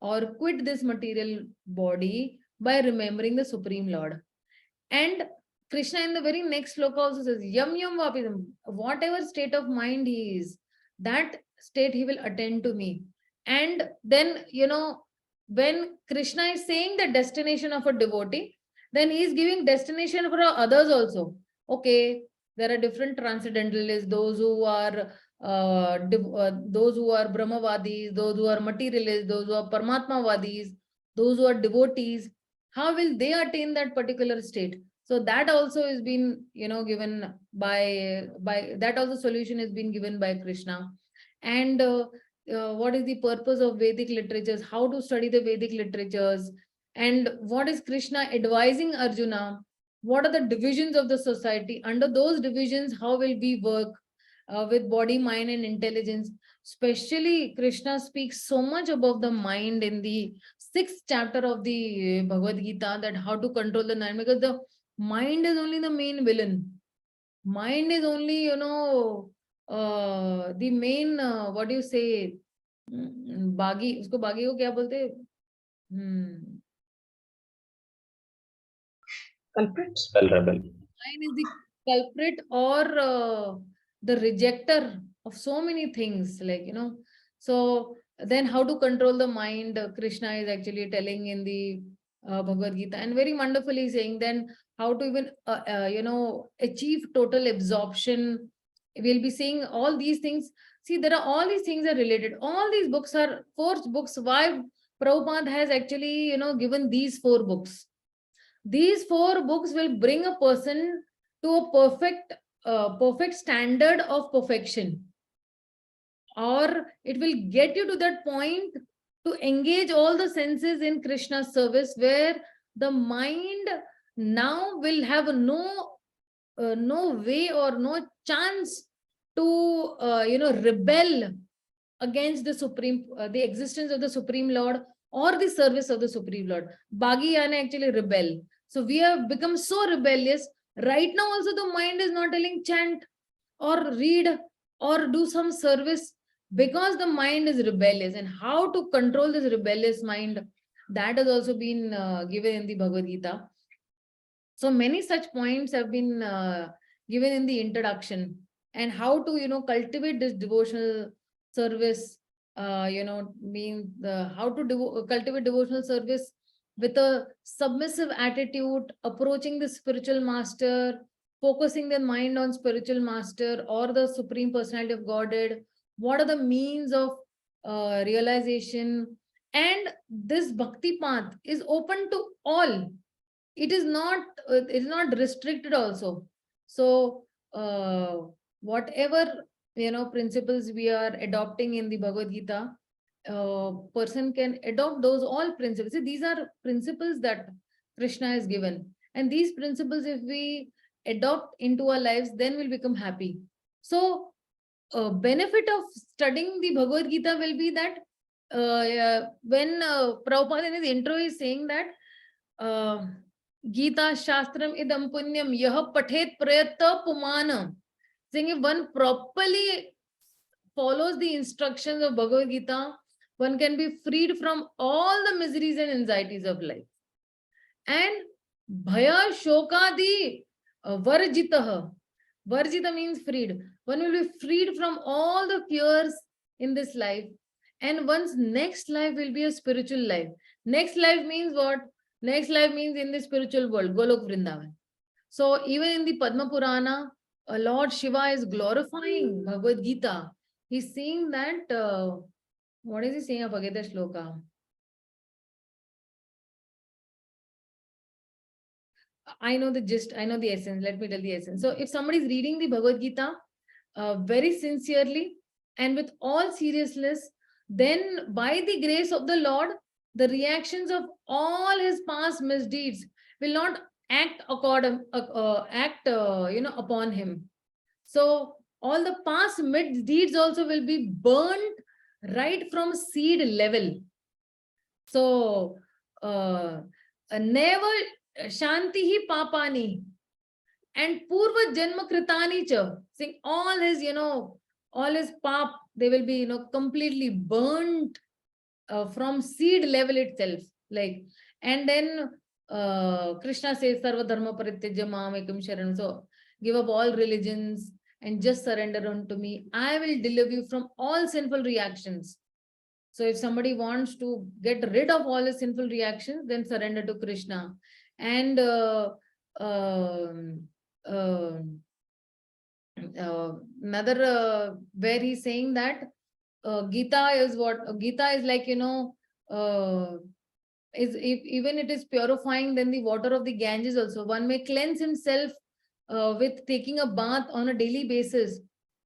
or quit this material body by remembering the Supreme Lord. And Krishna in the very next sloka also says, Yam Yam Vapidam, whatever state of mind he is, that state he will attend to me. And then, when Krishna is saying the destination of a devotee, then he is giving destination for others also. Okay, there are different transcendentalists, those who are those who are Brahmavadis, those who are materialists, those who are Paramatmavadis, those who are devotees. How will they attain that particular state? So that also is been, given by that also solution is been given by Krishna. And what is the purpose of Vedic literatures? How to study the Vedic literatures? And what is Krishna advising Arjuna? What are the divisions of the society? Under those divisions, how will we work with body, mind, and intelligence? Especially, Krishna speaks so much about the mind in the 6th chapter of the Bhagavad Gita, that how to control the mind, because the mind is only the main villain. Mind is only, the main, what do you say, बागी, उसको बागी को क्या बोलते? Culprit? Rebel. Mind is the culprit, or the rejecter of so many things, like, so then how to control the mind, Krishna is actually telling in the Bhagavad Gita, and very wonderfully saying then how to even achieve total absorption. We'll be saying all these things. See, there are all these things are related. All these books are 4 books. Why Prabhupada has actually, given these 4 books? These 4 books will bring a person to a perfect standard of perfection, or it will get you to that point to engage all the senses in Krishna's service, where the mind now will have no way or no chance to rebel against the existence of the Supreme Lord or the service of the Supreme Lord. Bagi yana actually rebel. So we have become so rebellious. Right now also the mind is not telling chant or read or do some service, because the mind is rebellious. And how to control this rebellious mind, that has also been given in the Bhagavad Gita. So many such points have been given in the introduction, and how to, cultivate this devotional service, means how to cultivate devotional service with a submissive attitude, approaching the spiritual master, focusing their mind on spiritual master or the Supreme Personality of Godhead. What are the means of realization? And this bhakti path is open to all. It is not restricted also. So whatever principles we are adopting in the Bhagavad Gita, person can adopt those all principles. See, these are principles that Krishna has given, and these principles, if we adopt into our lives, then we'll become happy. So benefit of studying the Bhagavad Gita will be that when Prabhupada in his intro is saying that Gita Shastram idam punyam yah pathet prayata pumana, saying if one properly follows the instructions of Bhagavad Gita, one can be freed from all the miseries and anxieties of life. And bhaya shokadi varjitah. Varjita means freed. One will be freed from all the fears in this life, and one's next life will be a spiritual life. Next life means what? Next life means in the spiritual world, Golok Vrindavan. So even in the Padma Purana, Lord Shiva is glorifying Bhagavad Gita. He's saying that, what is he saying? I forget the shloka. I know the gist, I know the essence. Let me tell the essence. So if somebody is reading the Bhagavad Gita very sincerely and with all seriousness, then by the grace of the Lord, the reactions of all his past misdeeds will not act upon him. So all the past misdeeds also will be burnt right from seed level. So never Shanti hi papani and Purva Janma Kritani cha. Saying all his pap, they will be, completely burnt from seed level itself. Like, and then Krishna says, Sarva Dharma Parityajya Mam Ekam Sharanam. So give up all religions and just surrender unto me. I will deliver you from all sinful reactions. So if somebody wants to get rid of all the sinful reactions, then surrender to Krishna. And um, uh, another where he's saying that Gita is what Gita is like, is if even it is purifying than the water of the Ganges also. One may cleanse himself with taking a bath on a daily basis,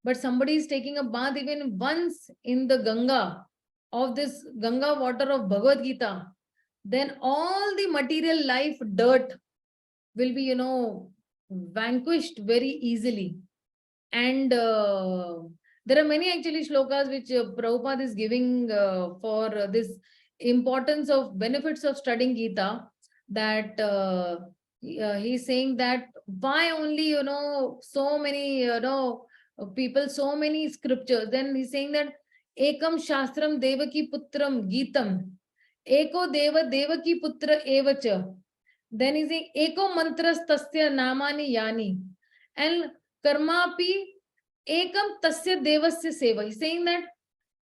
but somebody is taking a bath even once in the Ganga of this Ganga water of Bhagavad Gita, then all the material life dirt will be, vanquished very easily. And there are many actually shlokas which Prabhupada is giving for this importance of benefits of studying Gita, that he's saying that why only, so many, people, so many scriptures. Then he's saying that ekam shastram devaki putram Gitam, eko deva devaki putra evacha. Then he's saying eko mantras tasya namani yani, and karmapi ekam tasya devasya seva. He's saying that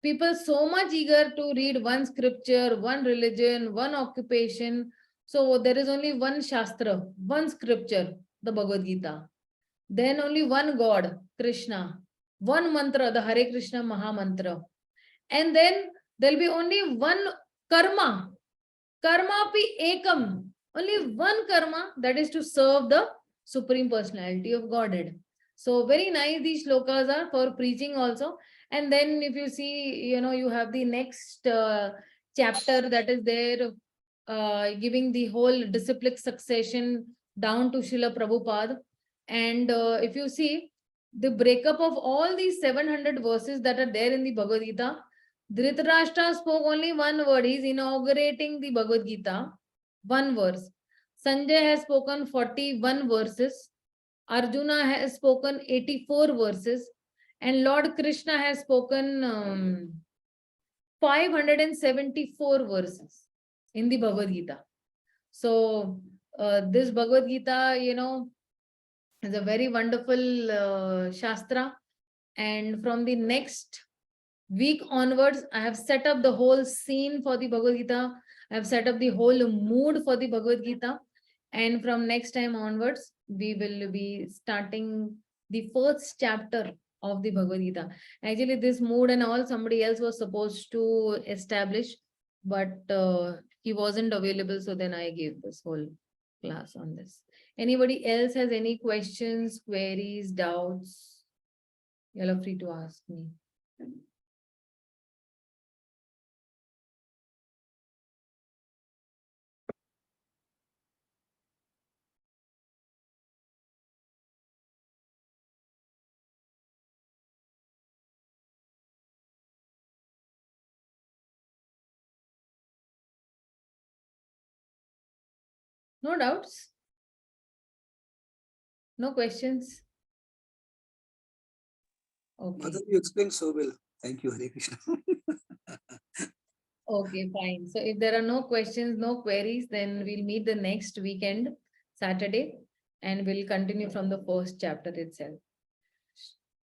people so much eager to read one scripture, one religion, one occupation. So there is only one shastra, one scripture, the Bhagavad Gita. Then only one God, Krishna. One mantra, the Hare Krishna Maha Mantra. And then there'll be only one karma. Karma pi ekam. Only one karma, that is to serve the Supreme Personality of Godhead. So very nice these shlokas are for preaching also. And then if you see, you have the next chapter that is there, giving the whole disciplic succession down to Srila Prabhupada. And if you see the breakup of all these 700 verses that are there in the Bhagavad Gita, Dhritarashtra spoke only one word. He is inaugurating the Bhagavad Gita. One verse. Sanjay has spoken 41 verses. Arjuna has spoken 84 verses. And Lord Krishna has spoken 574 verses in the Bhagavad Gita. So this Bhagavad Gita, is a very wonderful Shastra. And from the next week onwards, I have set up the whole scene for the Bhagavad Gita. I have set up the whole mood for the Bhagavad Gita. And from next time onwards, we will be starting the first chapter of the Bhagavad Gita. Actually, this mood and all, somebody else was supposed to establish, but he wasn't available. So then I gave this whole class on this. Anybody else has any questions, queries, doubts? You are free to ask me. No doubts? No questions? Okay. Mother, you explained so well. Thank you, Hare Krishna. Okay, fine. So if there are no questions, no queries, then we'll meet the next weekend, Saturday, and we'll continue from the first chapter itself.